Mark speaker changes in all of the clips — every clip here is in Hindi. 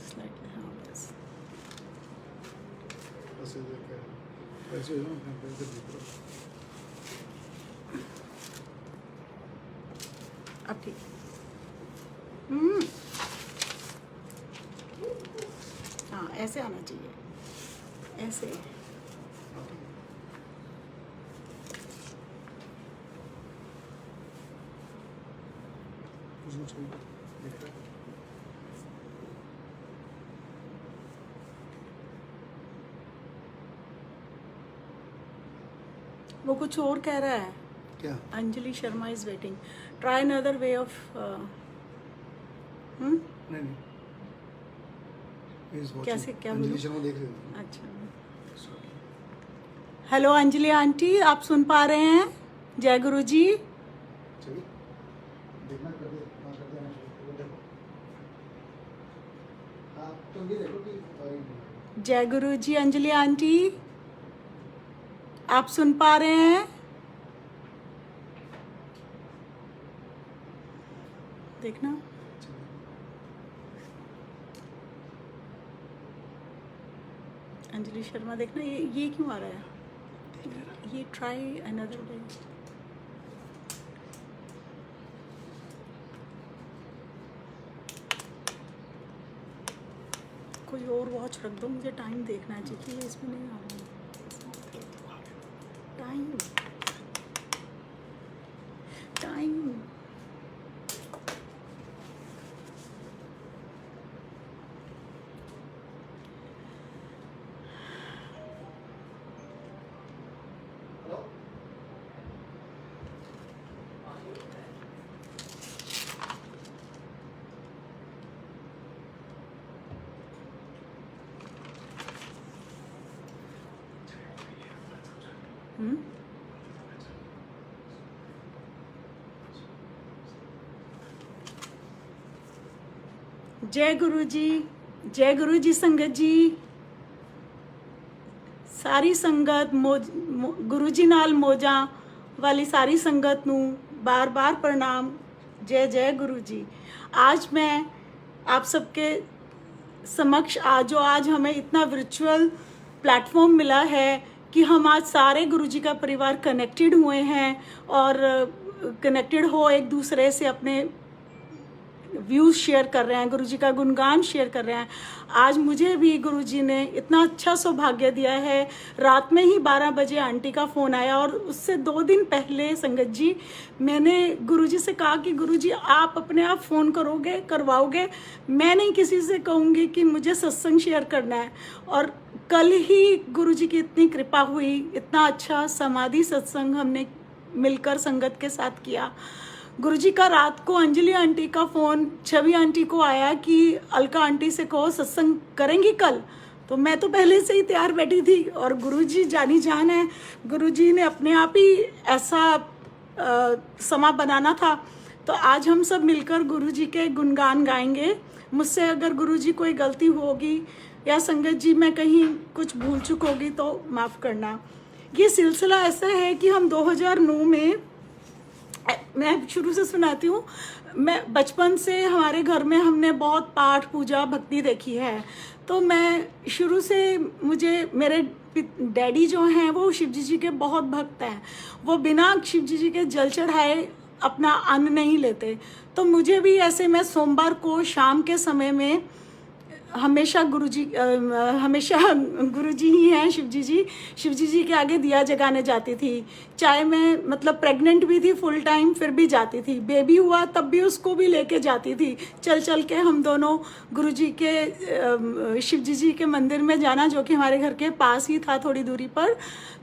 Speaker 1: स्लाइडली, हाँ बस।
Speaker 2: ऐसे देखा ऐसे हो ना ऐसे दिख रहा
Speaker 1: अब ठीक। हाँ ऐसे आना चाहिए, ऐसे।
Speaker 2: कुछ दिख रहा है।
Speaker 1: वो कुछ और कह रहा है।
Speaker 2: क्या
Speaker 1: Anjali Sharma is waiting, try another way of.
Speaker 2: नहीं नहीं He is watching.
Speaker 1: कैसे, क्या
Speaker 2: अंजलि
Speaker 1: बोलूं?
Speaker 2: शर्मा देख रही है
Speaker 1: अच्छा, हेलो अंजलि आंटी, आप सुन पा रहे हैं? जय गुरु जी।
Speaker 2: चलिए देखना कर दे हाँ कर देना शुरू देखो हाँ तुम ये देखो कि
Speaker 1: जय गुरु जी अंजलि आंटी, आप सुन पा रहे हैं? देखना। अंजलि शर्मा देखना, ये क्यों आ रहा है? ये ट्राई अनदर डे। कोई और वॉच रख दो, मुझे टाइम देखना है, चाहिए इसमें नहीं आ रहा है टाइम। टाइम जय गुरु जी, जय गुरु जी संगत जी, सारी संगत गुरु जी नाल मौजा वाली सारी संगत नू बार बार प्रणाम। जय जय गुरु जी। आज मैं आप सबके समक्ष आज हमें इतना वर्चुअल प्लेटफॉर्म मिला है कि हम आज सारे गुरु जी का परिवार कनेक्टेड हुए हैं और कनेक्टेड हो एक दूसरे से अपने व्यूज़ शेयर कर रहे हैं, गुरु जी का गुणगान शेयर कर रहे हैं। आज मुझे भी गुरु जी ने इतना अच्छा सौभाग्य दिया है। रात में ही 12 बजे आंटी का फ़ोन आया और उससे 2 दिन पहले संगत जी मैंने गुरु जी से कहा कि गुरु जी आप अपने आप फ़ोन करोगे, करवाओगे, मैं नहीं किसी से कहूँगी कि मुझे सत्संग शेयर करना है। और कल ही गुरु जी की इतनी कृपा हुई, इतना अच्छा समाधि सत्संग हमने मिलकर संगत के साथ किया। गुरुजी का रात को अंजलि आंटी का फ़ोन छवि आंटी को आया कि अलका आंटी से कहो सत्संग करेंगी कल। तो मैं तो पहले से ही तैयार बैठी थी और गुरुजी जानी जान है, गुरुजी ने अपने आप ही ऐसा समा बनाना था। तो आज हम सब मिलकर गुरुजी के गुणगान गाएंगे। मुझसे अगर गुरुजी कोई गलती होगी या संगत जी मैं कहीं कुछ भूल चुक होगी तो माफ़ करना। ये सिलसिला ऐसा है कि हम 2009 में, मैं शुरू से सुनाती हूँ, मैं बचपन से हमारे घर में हमने बहुत पाठ पूजा भक्ति देखी है। तो मैं शुरू से, मुझे मेरे डैडी जो हैं वो शिवजी जी के बहुत भक्त हैं। वो बिना शिवजी जी के जल चढ़ाए अपना अन्न नहीं लेते। तो मुझे भी ऐसे, मैं सोमवार को शाम के समय में हमेशा गुरुजी ही हैं शिवजी जी के आगे दिया जगाने जाती थी। चाहे मैं मतलब प्रेग्नेंट भी थी फुल टाइम फिर भी जाती थी, बेबी हुआ तब भी उसको भी लेके जाती थी। चल चल के हम दोनों गुरुजी के शिवजी जी के मंदिर में जाना, जो कि हमारे घर के पास ही था थोड़ी दूरी पर,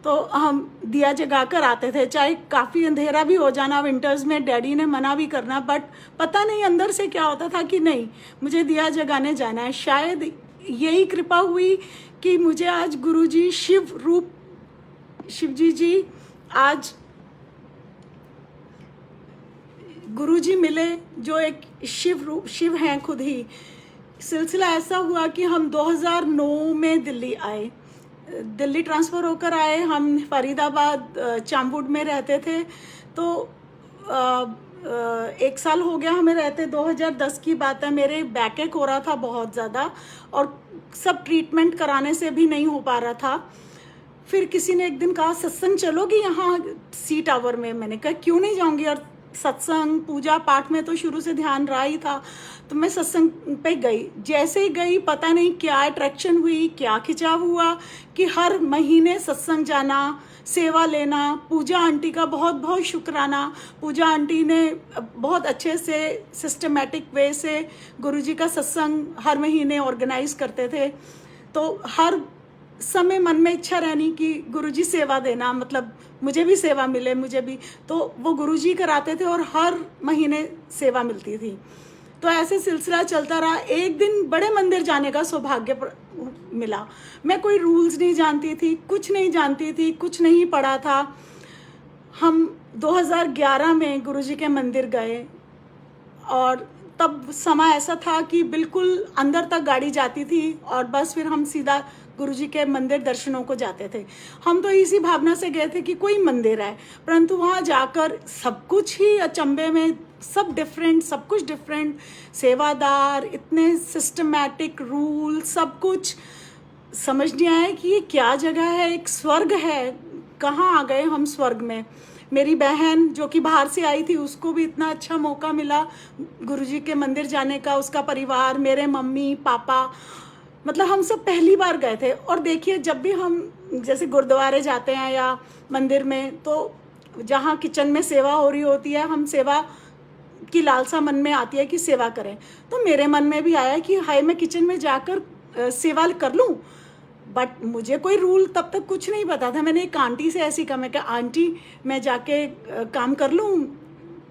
Speaker 1: तो हम दिया जगा कर आते थे। चाहे काफ़ी अंधेरा भी हो जाना विंटर्स में, डैडी ने मना भी करना, बट पता नहीं अंदर से क्या होता था कि नहीं मुझे दिया जगाने जाना है। शायद यही कृपा हुई कि मुझे आज गुरुजी शिव रूप, शिवजी जी आज गुरुजी मिले जो एक शिव रूप, शिव हैं खुद ही। सिलसिला ऐसा हुआ कि हम 2009 में दिल्ली आए, दिल्ली ट्रांसफ़र होकर आए। हम फरीदाबाद चामवुड में रहते थे। तो 1 साल हो गया हमें रहते, 2010 की बात है। मेरे बैकएक हो रहा था बहुत ज़्यादा और सब ट्रीटमेंट कराने से भी नहीं हो पा रहा था। फिर किसी ने एक दिन कहा सत्संग चलोगी यहाँ सी टावर में। मैंने कहा क्यों नहीं जाऊँगी, और सत्संग पूजा पाठ में तो शुरू से ध्यान रहा ही था। तो मैं सत्संग पे गई। जैसे ही गई पता नहीं क्या अट्रैक्शन हुई, क्या खिंचाव हुआ कि हर महीने सत्संग जाना, सेवा लेना। पूजा आंटी का बहुत बहुत शुक्राना। पूजा आंटी ने बहुत अच्छे से सिस्टमेटिक वे से गुरुजी का सत्संग हर महीने ऑर्गेनाइज करते थे। तो हर समय मन में इच्छा रहनी कि गुरुजी सेवा देना, मतलब मुझे भी सेवा मिले, मुझे भी। तो वो गुरुजी कराते थे और हर महीने सेवा मिलती थी। तो ऐसे सिलसिला चलता रहा। एक दिन बड़े मंदिर जाने का सौभाग्य मिला। मैं कोई रूल्स नहीं जानती थी, कुछ नहीं जानती थी, कुछ नहीं पढ़ा था। हम 2011 में गुरुजी के मंदिर गए और तब समय ऐसा था कि बिल्कुल अंदर तक गाड़ी जाती थी और बस फिर हम सीधा गुरुजी के मंदिर दर्शनों को जाते थे। हम तो इसी भावना से गए थे कि कोई मंदिर है, परंतु वहाँ जाकर सब कुछ ही अचंभे में, सब डिफरेंट, सब कुछ डिफरेंट। सेवादार, इतने सिस्टमैटिक रूल, सब कुछ समझ नहीं आया कि ये क्या जगह है, एक स्वर्ग है। कहाँ आ गए हम स्वर्ग में। मेरी बहन जो कि बाहर से आई थी, उसको भी इतना अच्छा मौका मिला गुरुजी के मंदिर जाने का, उसका परिवार, मेरे मम्मी पापा, मतलब हम सब पहली बार गए थे। और देखिए जब भी हम जैसे गुरुद्वारे जाते हैं या मंदिर में, तो जहाँ किचन में सेवा हो रही होती है, हम सेवा की लालसा मन में आती है कि सेवा करें। तो मेरे मन में भी आया कि हाय मैं किचन में जाकर सेवा कर लूँ। बट मुझे कोई रूल तब तक कुछ नहीं पता था। मैंने एक आंटी से ऐसी कहा, मैं कहा आंटी मैं जाके काम कर लूँ?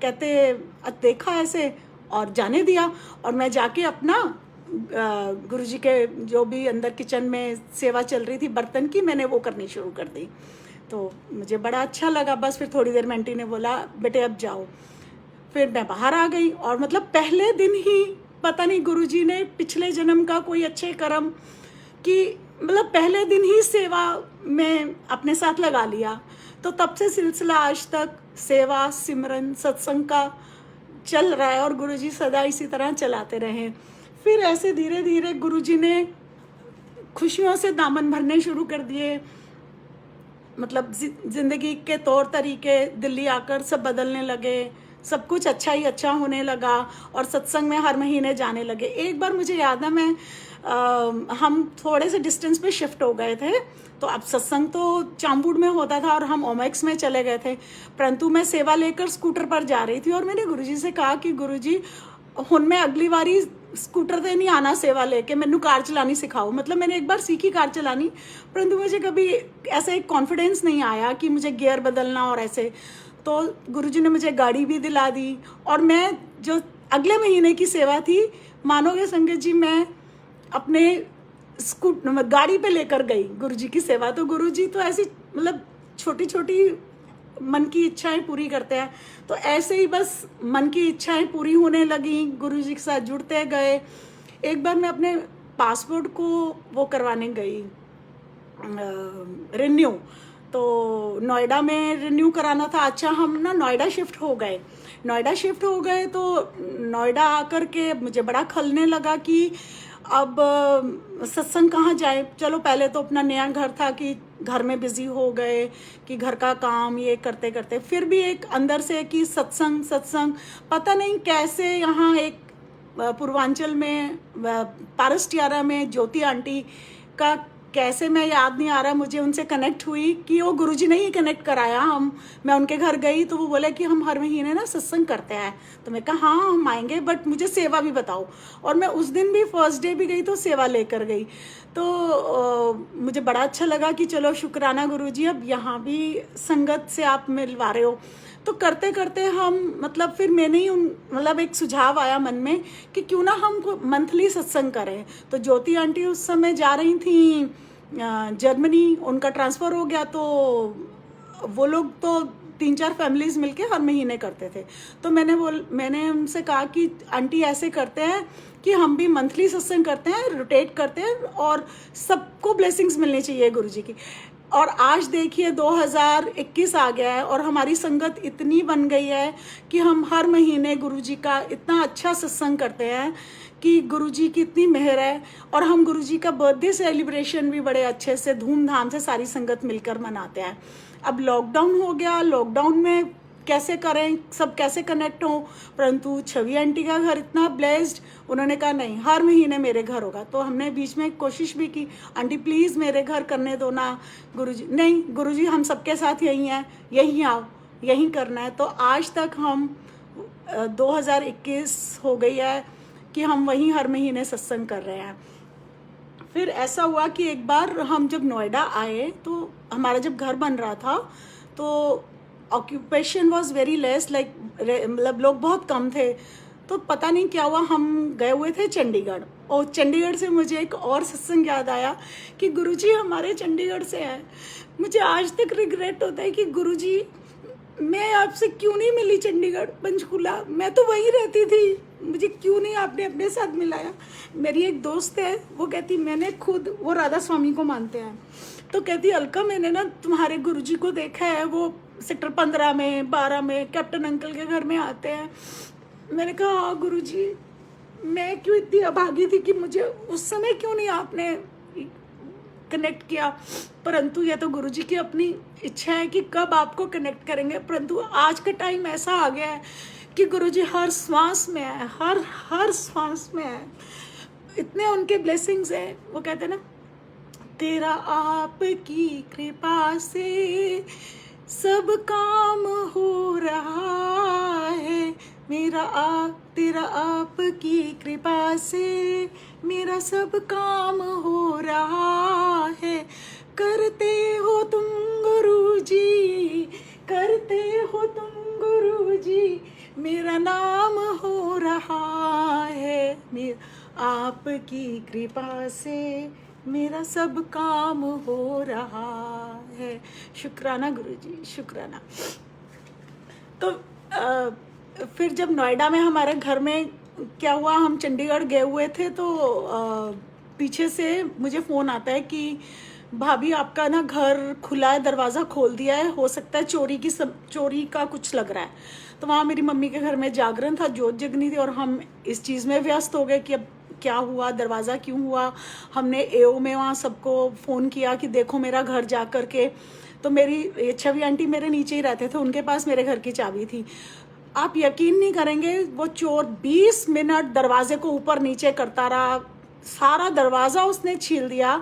Speaker 1: कहते देखा ऐसे और जाने दिया। और मैं जाके अपना गुरुजी के जो भी अंदर किचन में सेवा चल रही थी बर्तन की, मैंने वो करनी शुरू कर दी। तो मुझे बड़ा अच्छा लगा। बस फिर थोड़ी देर में आंटी ने बोला बेटे अब जाओ। फिर मैं बाहर आ गई और मतलब पहले दिन ही पता नहीं गुरुजी ने पिछले जन्म का कोई अच्छे कर्म कि मतलब पहले दिन ही सेवा में अपने साथ लगा लिया। तो तब से सिलसिला आज तक सेवा, सिमरन, सत्संग का चल रहा है और गुरुजी सदा इसी तरह चलाते रहे। फिर ऐसे धीरे धीरे गुरुजी ने खुशियों से दामन भरने शुरू कर दिए। मतलब जिंदगी के तौर तरीके दिल्ली आकर सब बदलने लगे, सब कुछ अच्छा ही अच्छा होने लगा और सत्संग में हर महीने जाने लगे। एक बार मुझे याद है हम थोड़े से डिस्टेंस पे शिफ्ट हो गए थे, तो अब सत्संग तो चामबूड में होता था और हम ओमेक्स में चले गए थे। परंतु मैं सेवा लेकर स्कूटर पर जा रही थी और मैंने गुरुजी से कहा कि गुरुजी हुन मैं अगली बारी स्कूटर से नहीं आना सेवा लेके, मैनू कार चलानी सिखाओ। मतलब मैंने एक बार सीखी कार चलानी, परंतु मुझे कभी ऐसा एक कॉन्फिडेंस नहीं आया कि मुझे गियर बदलना और ऐसे। तो गुरुजी ने मुझे गाड़ी भी दिला दी और मैं जो अगले महीने की सेवा थी, मानोगे संगत जी, मैं अपने गाड़ी पे लेकर गई गुरुजी की सेवा। तो गुरुजी तो ऐसी मतलब छोटी छोटी मन की इच्छाएं पूरी करते हैं। तो ऐसे ही बस मन की इच्छाएं पूरी होने लगी, गुरुजी के साथ जुड़ते गए। एक बार मैं अपने पासपोर्ट को वो करवाने गई रिन्यू, तो नोएडा में रिन्यू कराना था। अच्छा हम ना नोएडा शिफ्ट हो गए। तो नोएडा आकर के मुझे बड़ा खलने लगा कि अब सत्संग कहाँ जाए। चलो पहले तो अपना नया घर था कि घर में बिजी हो गए कि घर का काम ये करते करते, फिर भी एक अंदर से कि सत्संग पता नहीं कैसे यहाँ एक पूर्वांचल में पारसटियारा में ज्योति आंटी का, कैसे मैं याद नहीं आ रहा, मुझे उनसे कनेक्ट हुई कि वो गुरुजी ने ही कनेक्ट कराया। मैं उनके घर गई तो वो बोले कि हम हर महीने ना सत्संग करते हैं। तो मैं कहा हाँ हम आएंगे, बट मुझे सेवा भी बताओ। और मैं उस दिन भी फर्स्ट डे भी गई तो सेवा लेकर गई। तो मुझे बड़ा अच्छा लगा कि चलो शुक्राना गुरुजी, अब यहाँ भी संगत से आप मिलवा रहे हो। तो करते करते हम मतलब फिर मैंने ही मतलब एक सुझाव आया मन में कि क्यों ना हम मंथली सत्संग करें। तो ज्योति आंटी उस समय जा रही थी जर्मनी, उनका ट्रांसफ़र हो गया। तो वो लोग तो 3-4 फैमिलीज मिलके हर महीने करते थे। तो मैंने उनसे कहा कि आंटी ऐसे करते हैं कि हम भी मंथली सत्संग करते हैं, रोटेट करते हैं और सबको ब्लेसिंग्स मिलनी चाहिए गुरुजी की। और आज देखिए 2021 आ गया है और हमारी संगत इतनी बन गई है कि हम हर महीने गुरुजी का इतना अच्छा सत्संग करते हैं कि गुरुजी की इतनी मेहर है। और हम गुरुजी का बर्थडे सेलिब्रेशन भी बड़े अच्छे से धूमधाम से सारी संगत मिलकर मनाते हैं। अब लॉकडाउन हो गया, लॉकडाउन में कैसे करें, सब कैसे कनेक्ट हों, परंतु छवि आंटी का घर इतना ब्लेस्ड, उन्होंने कहा नहीं हर महीने मेरे घर होगा। तो हमने बीच में कोशिश भी की, आंटी प्लीज़ मेरे घर करने दो ना। गुरुजी नहीं, गुरुजी हम सबके साथ यहीं हैं, यहीं आओ, यहीं करना है। तो आज तक हम 2021 हो गई है कि हम वहीं हर महीने सत्संग कर रहे हैं। फिर ऐसा हुआ कि एक बार हम जब नोएडा आए तो हमारा जब घर बन रहा था तो occupation was very less, like मतलब लोग बहुत कम थे। तो पता नहीं क्या हुआ, हम गए हुए थे चंडीगढ़, और चंडीगढ़ से मुझे एक और सत्संग याद आया कि गुरुजी हमारे चंडीगढ़ से हैं। मुझे आज तक रिग्रेट होता है कि गुरुजी मैं आपसे क्यों नहीं मिली चंडीगढ़, पंचकूला, मैं तो वहीं रहती थी, मुझे क्यों नहीं आपने अपने साथ मिलाया। मेरी एक दोस्त है, वो कहती मैंने खुद, वो राधा स्वामी को मानते हैं, तो कहती अलका मैंने ना तुम्हारे गुरुजी को देखा है, वो सेक्टर 15 में 12 में कैप्टन अंकल के घर में आते हैं। मैंने कहा हाँ गुरुजी, मैं क्यों इतनी अभागी थी कि मुझे उस समय क्यों नहीं आपने कनेक्ट किया। परंतु ये तो गुरुजी की अपनी इच्छा है कि कब आपको कनेक्ट करेंगे। परंतु आज का टाइम ऐसा आ गया है कि गुरुजी हर श्वास में है, हर श्वास में है। इतने उनके ब्लेसिंग्स हैं। वो कहते हैं ना, तेरा आपकी कृपा से सब काम हो रहा है, तेरा आपकी कृपा से मेरा सब काम हो रहा है। करते हो तुम गुरुजी, करते हो तुम गुरुजी, मेरा नाम हो रहा है। आपकी कृपा से मेरा सब काम हो रहा है। शुक्राना गुरुजी, शुक्राना। तो फिर जब नोएडा में हमारे घर में क्या हुआ, हम चंडीगढ़ गए हुए थे तो पीछे से मुझे फ़ोन आता है कि भाभी आपका ना घर खुला है, दरवाज़ा खोल दिया है, हो सकता है चोरी का कुछ लग रहा है। तो वहाँ मेरी मम्मी के घर में जागरण था, जोत जगनी थी, और हम इस चीज़ में व्यस्त हो गए कि अब क्या हुआ, दरवाज़ा क्यों हुआ। हमने एओ में वहाँ सबको फ़ोन किया कि देखो मेरा घर जा कर के। तो मेरी छवि आंटी मेरे नीचे ही रहते थे, उनके पास मेरे घर की चाबी थी। आप यकीन नहीं करेंगे, वो चोर 20 मिनट दरवाजे को ऊपर नीचे करता रहा, सारा दरवाज़ा उसने छील दिया,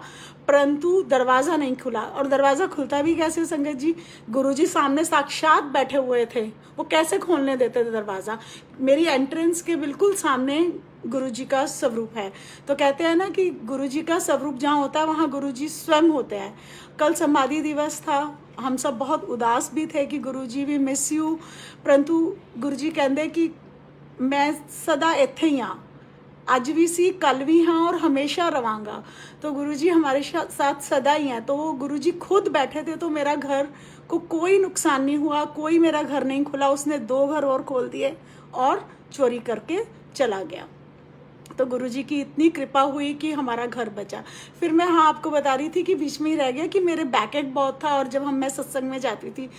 Speaker 1: परंतु दरवाज़ा नहीं खुला। और दरवाज़ा खुलता भी कैसे संगत जी, गुरुजी सामने साक्षात बैठे हुए थे, वो कैसे खोलने देते थे दरवाज़ा। मेरी एंट्रेंस के बिल्कुल सामने गुरुजी का स्वरूप है। तो कहते हैं ना कि गुरुजी का स्वरूप जहाँ होता है वहाँ गुरुजी स्वयं होते हैं। कल समाधि दिवस था, हम सब बहुत उदास भी थे कि गुरुजी भी मिस यू, परंतु गुरुजी कहते कि मैं सदा इत्थे ही हाँ, आज भी सी कल भी हाँ और हमेशा रवांगा। तो गुरुजी हमारे साथ सदा ही हैं। तो वो गुरुजी खुद बैठे थे, तो मेरा घर को कोई नुकसान नहीं हुआ, कोई मेरा घर नहीं खुला। उसने 2 घर और खोल दिए और चोरी करके चला गया। तो गुरुजी की इतनी कृपा हुई कि हमारा घर बचा। फिर मैं आपको बता रही थी कि बीच में ही रह गया कि मेरे बैकएक बहुत था, और जब मैं सत्संग में जाती थी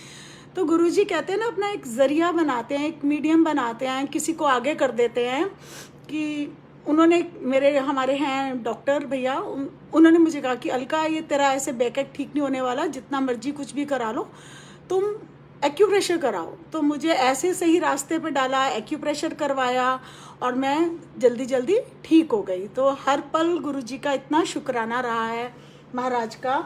Speaker 1: तो गुरुजी कहते हैं ना, अपना एक जरिया बनाते हैं, एक मीडियम बनाते हैं, किसी को आगे कर देते हैं। कि उन्होंने हमारे हैं डॉक्टर भैया, उन्होंने मुझे कहा कि अलका ये तेरा ऐसे बैकएक ठीक नहीं होने वाला, जितना मर्जी कुछ भी करा लो, तुम एक्यूप्रेशर कराओ। तो मुझे ऐसे सही रास्ते पे डाला, एक्यूप्रेशर करवाया और मैं जल्दी जल्दी ठीक हो गई। तो हर पल गुरुजी का इतना शुक्राना रहा है, महाराज का।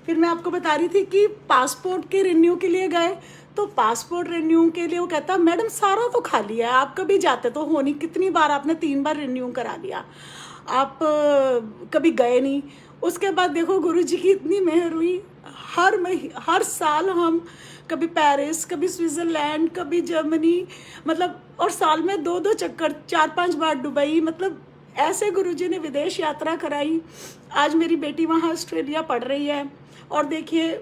Speaker 1: फिर मैं आपको बता रही थी कि पासपोर्ट के रिन्यू के लिए गए, तो पासपोर्ट रिन्यू के लिए वो कहता मैडम सारा तो खाली है, आप कभी जाते तो हो नहीं, कितनी बार आपने 3 बार रिन्यू करा लिया, आप कभी गए नहीं। उसके बाद देखो गुरुजी की इतनी मेहर हुई, हर साल हम कभी पेरिस, कभी स्विट्ज़रलैंड, कभी जर्मनी, मतलब, और साल में 2-2 चक्कर, 4-5 बार दुबई, मतलब ऐसे गुरुजी ने विदेश यात्रा कराई। आज मेरी बेटी वहाँ ऑस्ट्रेलिया पढ़ रही है, और देखिए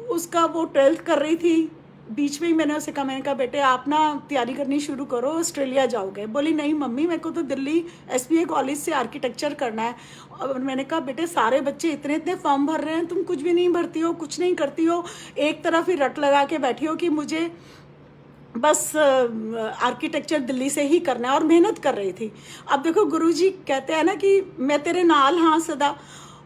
Speaker 1: उसका वो 12th कर रही थी, बीच में ही मैंने उसे कहा, मैंने कहा बेटे आप ना तैयारी करनी शुरू करो, ऑस्ट्रेलिया जाओगे। बोली नहीं मम्मी मेरे को तो दिल्ली SPA कॉलेज से आर्किटेक्चर करना है। और मैंने कहा बेटे सारे बच्चे इतने इतने फॉर्म भर रहे हैं, तुम कुछ भी नहीं भरती हो, कुछ नहीं करती हो, एक तरफ ही रट लगा के बैठी हो कि मुझे बस आर्किटेक्चर दिल्ली से ही करना है, और मेहनत कर रही थी। अब देखो गुरुजी कहते हैं ना कि मैं तेरे नाल हाँ सदा,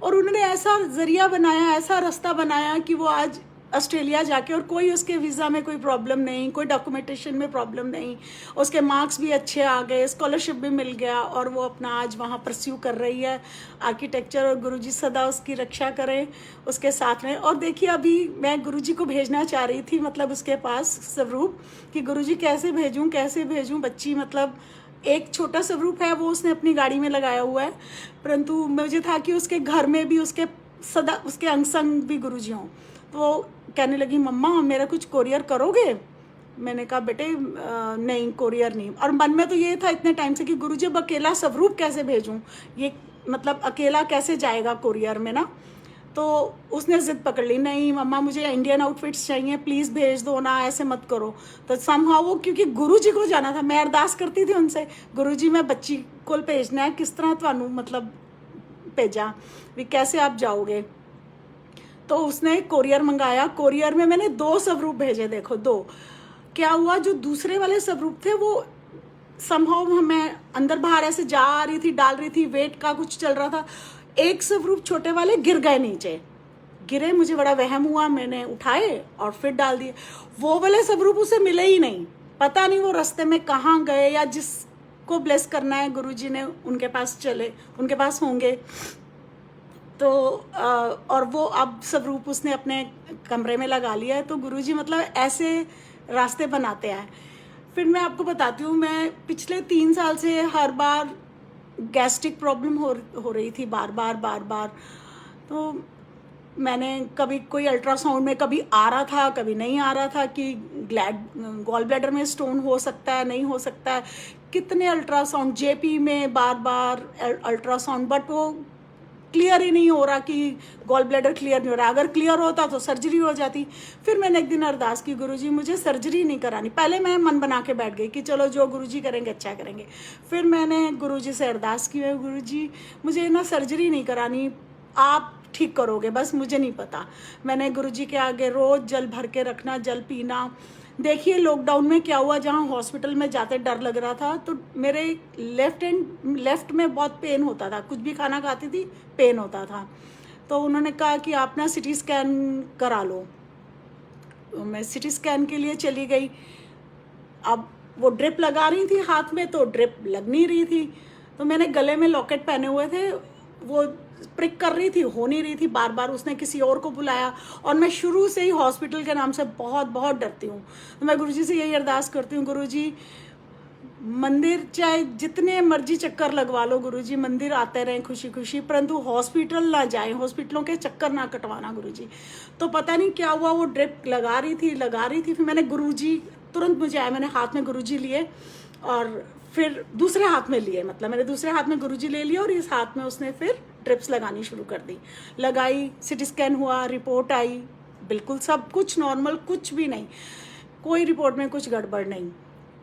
Speaker 1: और उन्होंने ऐसा जरिया बनाया, ऐसा रास्ता बनाया कि वो आज ऑस्ट्रेलिया जाके, और कोई उसके वीज़ा में कोई प्रॉब्लम नहीं, कोई डॉक्यूमेंटेशन में प्रॉब्लम नहीं, उसके मार्क्स भी अच्छे आ गए, स्कॉलरशिप भी मिल गया, और वो अपना आज वहाँ परस्यू कर रही है आर्किटेक्चर। और गुरुजी सदा उसकी रक्षा करें, उसके साथ में। और देखिए अभी मैं गुरुजी को भेजना चाह रही थी, मतलब उसके पास स्वरूप, कि गुरुजी कैसे भेजूँ बच्ची, मतलब एक छोटा स्वरूप है वो उसने अपनी गाड़ी में लगाया हुआ है, परंतु मुझे था कि उसके घर में भी उसके सदा उसके अंग संग भी गुरुजी हों। तो वो कहने लगी मम्मा मेरा कुछ कोरियर करोगे? मैंने कहा बेटे नहीं कोरियर नहीं। और मन में तो ये था इतने टाइम से कि गुरुजी अब अकेला स्वरूप कैसे भेजूं, ये मतलब अकेला कैसे जाएगा कोरियर में ना। तो उसने ज़िद पकड़ ली, नहीं मम्मा मुझे इंडियन आउटफिट्स चाहिए, प्लीज़ भेज दो ना, ऐसे मत करो। तो समहाउ वो, क्योंकि गुरुजी को जाना था, मैं अरदास करती थी उनसे, गुरुजी मैं बच्ची को भेजना है, किस तरह थानू मतलब भेजा भी, कैसे आप जाओगे? तो उसने कोरियर मंगाया, कोरियर में मैंने 2 स्वरूप भेजे। देखो 2 क्या हुआ, जो दूसरे वाले स्वरूप थे वो समहाउ मैं अंदर बाहर ऐसे जा रही थी, डाल रही थी, वेट का कुछ चल रहा था, एक स्वरूप छोटे वाले गिर गए नीचे, गिरे, मुझे बड़ा वहम हुआ, मैंने उठाए और फिर डाल दिए। वो वाले स्वरूप उसे मिले ही नहीं, पता नहीं वो रास्ते में कहाँ गए, या जिसको ब्लेस करना है गुरुजी ने उनके पास होंगे। तो और वो अब स्वरूप उसने अपने कमरे में लगा लिया है। तो गुरुजी मतलब ऐसे रास्ते बनाते हैं। फिर मैं आपको बताती हूँ, मैं पिछले 3 साल से हर बार गैस्ट्रिक प्रॉब्लम हो रही थी, बार बार। तो मैंने कभी कोई अल्ट्रासाउंड में कभी आ रहा था, कभी नहीं आ रहा था कि गॉल ब्लैडर में स्टोन हो सकता है, नहीं हो सकता है, कितने अल्ट्रासाउंड, JP में बार अल्ट्रासाउंड, बट वो क्लियर ही नहीं हो रहा कि गॉल ब्लैडर क्लियर नहीं हो रहा। अगर क्लियर होता तो सर्जरी हो जाती। फिर मैंने एक दिन अरदास की, गुरुजी मुझे सर्जरी नहीं करानी। पहले मैं मन बना के बैठ गई कि चलो जो गुरुजी करेंगे अच्छा करेंगे। फिर मैंने गुरुजी से अरदास की, गुरुजी मुझे ना सर्जरी नहीं करानी, आप ठीक करोगे, बस मुझे नहीं पता। मैंने गुरुजी के आगे रोज़ जल भर के रखना, जल पीना। देखिए लॉकडाउन में क्या हुआ, जहाँ हॉस्पिटल में जाते डर लग रहा था, तो मेरे लेफ्ट में बहुत पेन होता था, कुछ भी खाना खाती थी पेन होता था। तो उन्होंने कहा कि आप ना CT स्कैन करा लो। तो मैं CT स्कैन के लिए चली गई। अब वो ड्रिप लगा रही थी हाथ में, तो ड्रिप लग नहीं रही थी। तो मैंने गले में लॉकेट पहने हुए थे, वो प्रिक कर रही थी, हो नहीं रही थी, बार उसने किसी और को बुलाया। और मैं शुरू से ही हॉस्पिटल के नाम से बहुत डरती हूँ। तो मैं गुरुजी से यही अरदास करती हूँ, गुरुजी मंदिर चाहे जितने मर्जी चक्कर लगवा लो गुरुजी, मंदिर आते रहें खुशी खुशी, परंतु हॉस्पिटल ना जाएं, हॉस्पिटलों के चक्कर ना कटवाना गुरुजी। तो पता नहीं क्या हुआ, वो ड्रिप लगा रही थी। फिर मैंने गुरुजी, तुरंत मुझे आया, मैंने हाथ में गुरुजी लिए और फिर दूसरे हाथ में लिए, मतलब मैंने दूसरे हाथ में गुरुजी ले लिया और इस हाथ में उसने फिर ड्रिप्स लगानी शुरू कर दी। लगाई, CT स्कैन हुआ, रिपोर्ट आई, बिल्कुल सब कुछ नॉर्मल, कुछ भी नहीं, कोई रिपोर्ट में कुछ गड़बड़ नहीं।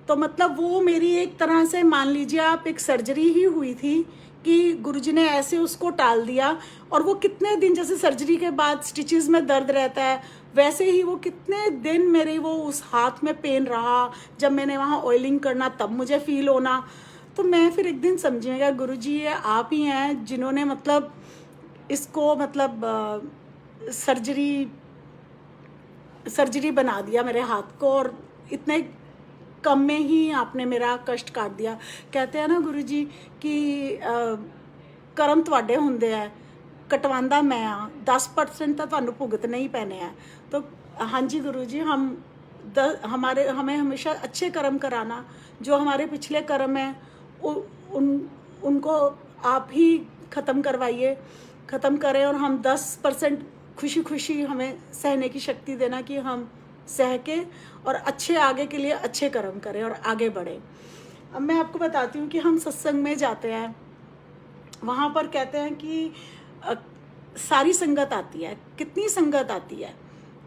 Speaker 1: तो मतलब वो मेरी एक तरह से मान लीजिए आप एक सर्जरी ही हुई थी कि गुरुजी ने ऐसे उसको टाल दिया। और वो कितने दिन, जैसे सर्जरी के बाद स्टिचेस में दर्द रहता है, वैसे ही वो कितने दिन मेरे वो उस हाथ में पेन रहा। जब मैंने वहाँ ऑयलिंग करना तब मुझे फील होना। तो मैं फिर एक दिन समझिएगा गुरुजी ये आप ही हैं जिन्होंने मतलब इसको मतलब सर्जरी बना दिया मेरे हाथ को, और इतने कम में ही आपने मेरा कष्ट काट दिया। कहते हैं ना गुरुजी कि करम ਤੁਹਾਡੇ ਹੁੰਦੇ ਆ, कटवांदा मैं हाँ, 10% तो ਤੁਹਾਨੂੰ भुगतने ही पैने हैं। तो हाँ जी गुरुजी, हमें हमेशा अच्छे कर्म कराना, जो हमारे पिछले कर्म हैं उनको आप ही ख़त्म करवाइए, ख़त्म करें, और हम 10% खुशी खुशी हमें सहने की शक्ति देना कि हम सह के और अच्छे आगे के लिए अच्छे कर्म करें और आगे बढ़ें। अब मैं आपको बताती हूँ कि हम सत्संग में जाते हैं, वहाँ पर कहते हैं कि सारी संगत आती है। कितनी संगत आती है?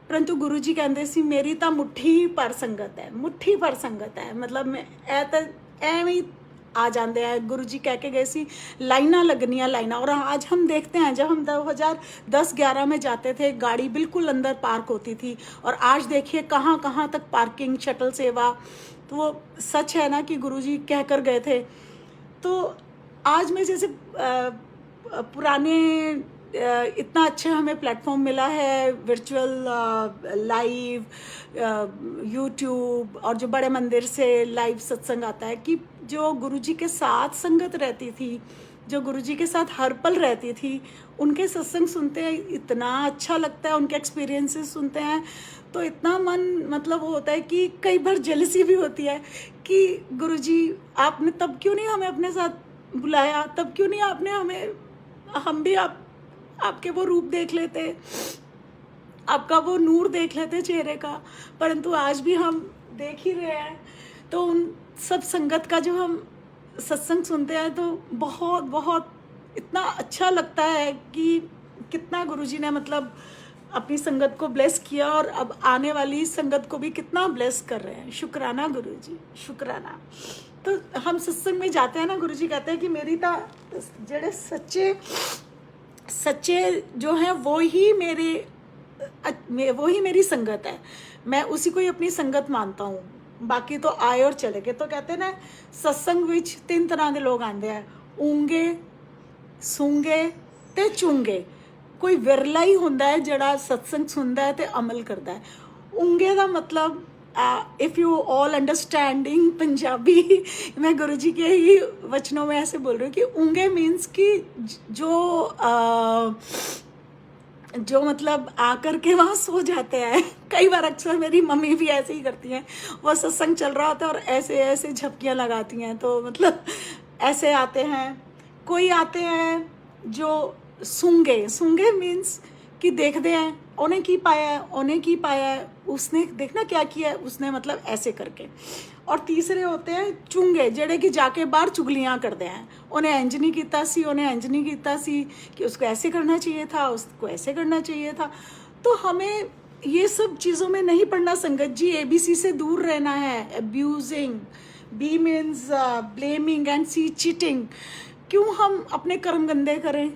Speaker 1: परंतु गुरु जी कहते सी मेरी तो मुट्ठी पर संगत है, मुट्ठी पर संगत है। मतलब मैं एवं ही आ जाते हैं। गुरु जी कह के गए सी लाइना लगनिया लाइना। और आज हम देखते हैं जब हम 2010-11 में जाते थे गाड़ी बिल्कुल अंदर पार्क होती थी, और आज देखिए कहाँ कहाँ तक पार्किंग, शटल सेवा। तो वो सच है ना कि गुरु जी कह कर गए थे। तो आज में जैसे पुराने इतना अच्छा हमें प्लेटफॉर्म मिला है, वर्चुअल लाइव यूट्यूब, और जो बड़े मंदिर से लाइव सत्संग आता है, कि जो गुरुजी के साथ संगत रहती थी, जो गुरुजी के साथ हर पल रहती थी, उनके सत्संग सुनते हैं इतना अच्छा लगता है, उनके एक्सपीरियंसेस सुनते हैं तो इतना मन मतलब होता है कि कई बार जेलसी भी होती है कि गुरुजी आपने तब क्यों नहीं हमें अपने साथ बुलाया, तब क्यों नहीं आपने हमें, हम भी आपके वो रूप देख लेते, आपका वो नूर देख लेते चेहरे का। परंतु आज भी हम देख ही रहे हैं। तो उन सब संगत का जो हम सत्संग सुनते हैं तो बहुत बहुत इतना अच्छा लगता है कि कितना गुरुजी ने मतलब अपनी संगत को ब्लेस किया, और अब आने वाली संगत को भी कितना ब्लेस कर रहे हैं। शुक्राना गुरुजी, शुक्राना। तो हम सत्संग में जाते हैं ना, गुरुजी कहते हैं कि मेरी ता जेड़े सच्चे जो हैं वो ही मेरी संगत है, मैं उसी को ही अपनी संगत मानता हूँ, बाकी तो आए और चले गए। तो कहते हैं ना सत्संग विच 3 तरह के लोग आते हैं, ऊंगे, सूंगे ते चूंगे। कोई विरला ही होंदा है जड़ा सत्संग सुनता है ते अमल करता है। ऊंगे का मतलब if you all understanding Punjabi, मैं गुरुजी के ही वचनों में ऐसे बोल रही हूँ कि ऊंगे मीन्स कि जो मतलब आकर के वहाँ सो जाते हैं। कई बार अक्सर मेरी मम्मी भी ऐसे ही करती हैं, वो सत्संग चल रहा होता है और ऐसे ऐसे झपकियाँ लगाती हैं, तो मतलब ऐसे आते हैं। कोई आते हैं जो सूंगे मीन्स कि देखते हैं उन्हें की पाया है, उसने देखना क्या किया है उसने, मतलब ऐसे करके। और तीसरे होते हैं चुंगे, जेड़े कि जाके बाहर चुगलियाँ करते हैं, उन्हें इंज नहीं कीता सी, उन्हें इंज नहीं कीता सी, कि उसको ऐसे करना चाहिए था, उसको ऐसे करना चाहिए था। तो हमें ये सब चीज़ों में नहीं पड़ना संगत जी, ABC से दूर रहना है। Abusing, B means blaming and C cheating. क्यों हम अपने कर्म गंदे करें,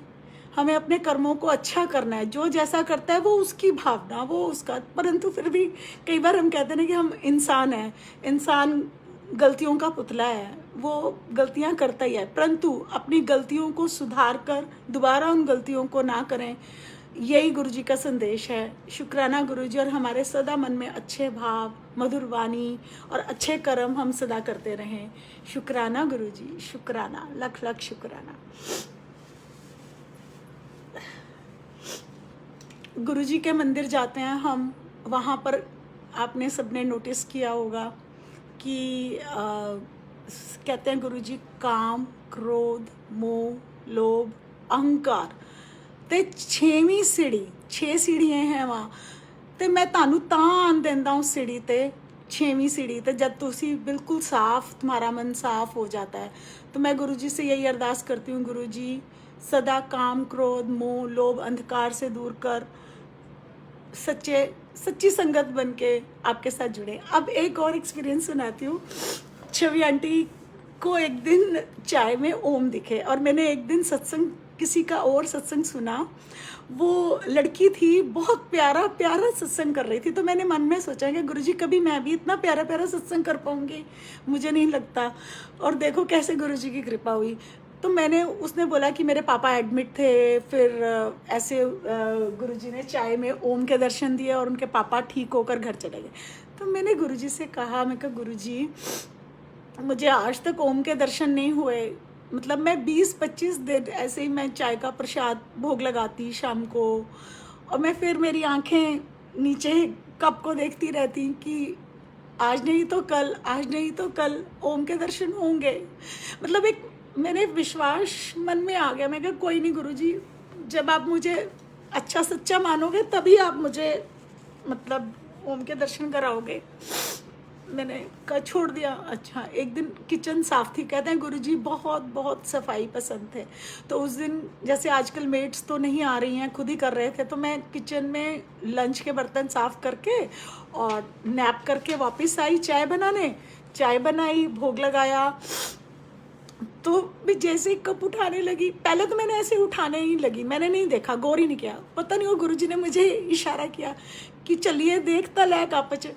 Speaker 1: हमें अपने कर्मों को अच्छा करना है। जो जैसा करता है वो उसकी भावना, वो उसका। परंतु फिर भी कई बार हम कहते हैं कि हम इंसान हैं, इंसान गलतियों का पुतला है, वो गलतियां करता ही है, परंतु अपनी गलतियों को सुधार कर दोबारा उन गलतियों को ना करें। यही गुरुजी का संदेश है। शुक्राना गुरुजी, और हमारे सदा मन में अच्छे भाव, मधुर वाणी और अच्छे कर्म हम सदा करते रहें। शुक्राना गुरुजी, शुक्राना, लख लख शुक्राना। गुरुजी के मंदिर जाते हैं हम, वहाँ पर आपने सबने नोटिस किया होगा कि कहते हैं गुरुजी काम, क्रोध, मोह, लोभ, अहंकार ते 6वीं सीढ़ी, 6 सीढ़ियाँ हैं वहाँ, तो मैं तानू तान देंदा हूँ सीढ़ी ते, 6वीं सीढ़ी ते। जब तुसी बिल्कुल साफ, तुम्हारा मन साफ हो जाता है, तो मैं गुरुजी से यही अरदास करती हूँ, गुरुजी सदा काम, क्रोध, मोह, लोभ, अंधकार से दूर कर, सच्ची संगत बन के आपके साथ जुड़े। अब एक और एक्सपीरियंस सुनाती हूँ। छवि आंटी को एक दिन चाय में ओम दिखे, और मैंने एक दिन सत्संग, किसी का और सत्संग सुना। वो लड़की थी, बहुत प्यारा प्यारा सत्संग कर रही थी। तो मैंने मन में सोचा कि गुरुजी कभी मैं भी इतना प्यारा प्यारा सत्संग कर पाऊँगी, मुझे नहीं लगता। और देखो कैसे गुरुजी की कृपा हुई। तो उसने बोला कि मेरे पापा एडमिट थे, फिर ऐसे गुरुजी ने चाय में ओम के दर्शन दिए और उनके पापा ठीक होकर घर चले गए। तो मैंने गुरुजी से कहा, मैं कहा गुरुजी मुझे आज तक ओम के दर्शन नहीं हुए, मतलब मैं 20-25 दिन ऐसे ही मैं चाय का प्रसाद भोग लगाती शाम को, और मैं फिर मेरी आंखें नीचे कप को देखती रहती कि आज नहीं तो कल, आज नहीं तो कल ओम के दर्शन होंगे। मतलब एक मैंने विश्वास मन में आ गया। मैं कहा कोई नहीं गुरुजी, जब आप मुझे अच्छा सच्चा मानोगे तभी आप मुझे मतलब ओम के दर्शन कराओगे। मैंने कहा छोड़ दिया। अच्छा, एक दिन किचन साफ थी, कहते हैं गुरुजी बहुत बहुत सफाई पसंद थे। तो उस दिन जैसे आजकल मेड्स तो नहीं आ रही हैं, खुद ही कर रहे थे, तो मैं किचन में लंच के बर्तन साफ करके और नैप करके वापस आई चाय बनाने। चाय बनाई, भोग लगाया, तो मैं जैसे ही कप उठाने लगी, पहले तो मैंने ऐसे उठाने ही लगी, मैंने नहीं देखा, गौर ही नहीं किया। पता नहीं वो गुरुजी ने मुझे इशारा किया कि चलिए देखता लैक आपच।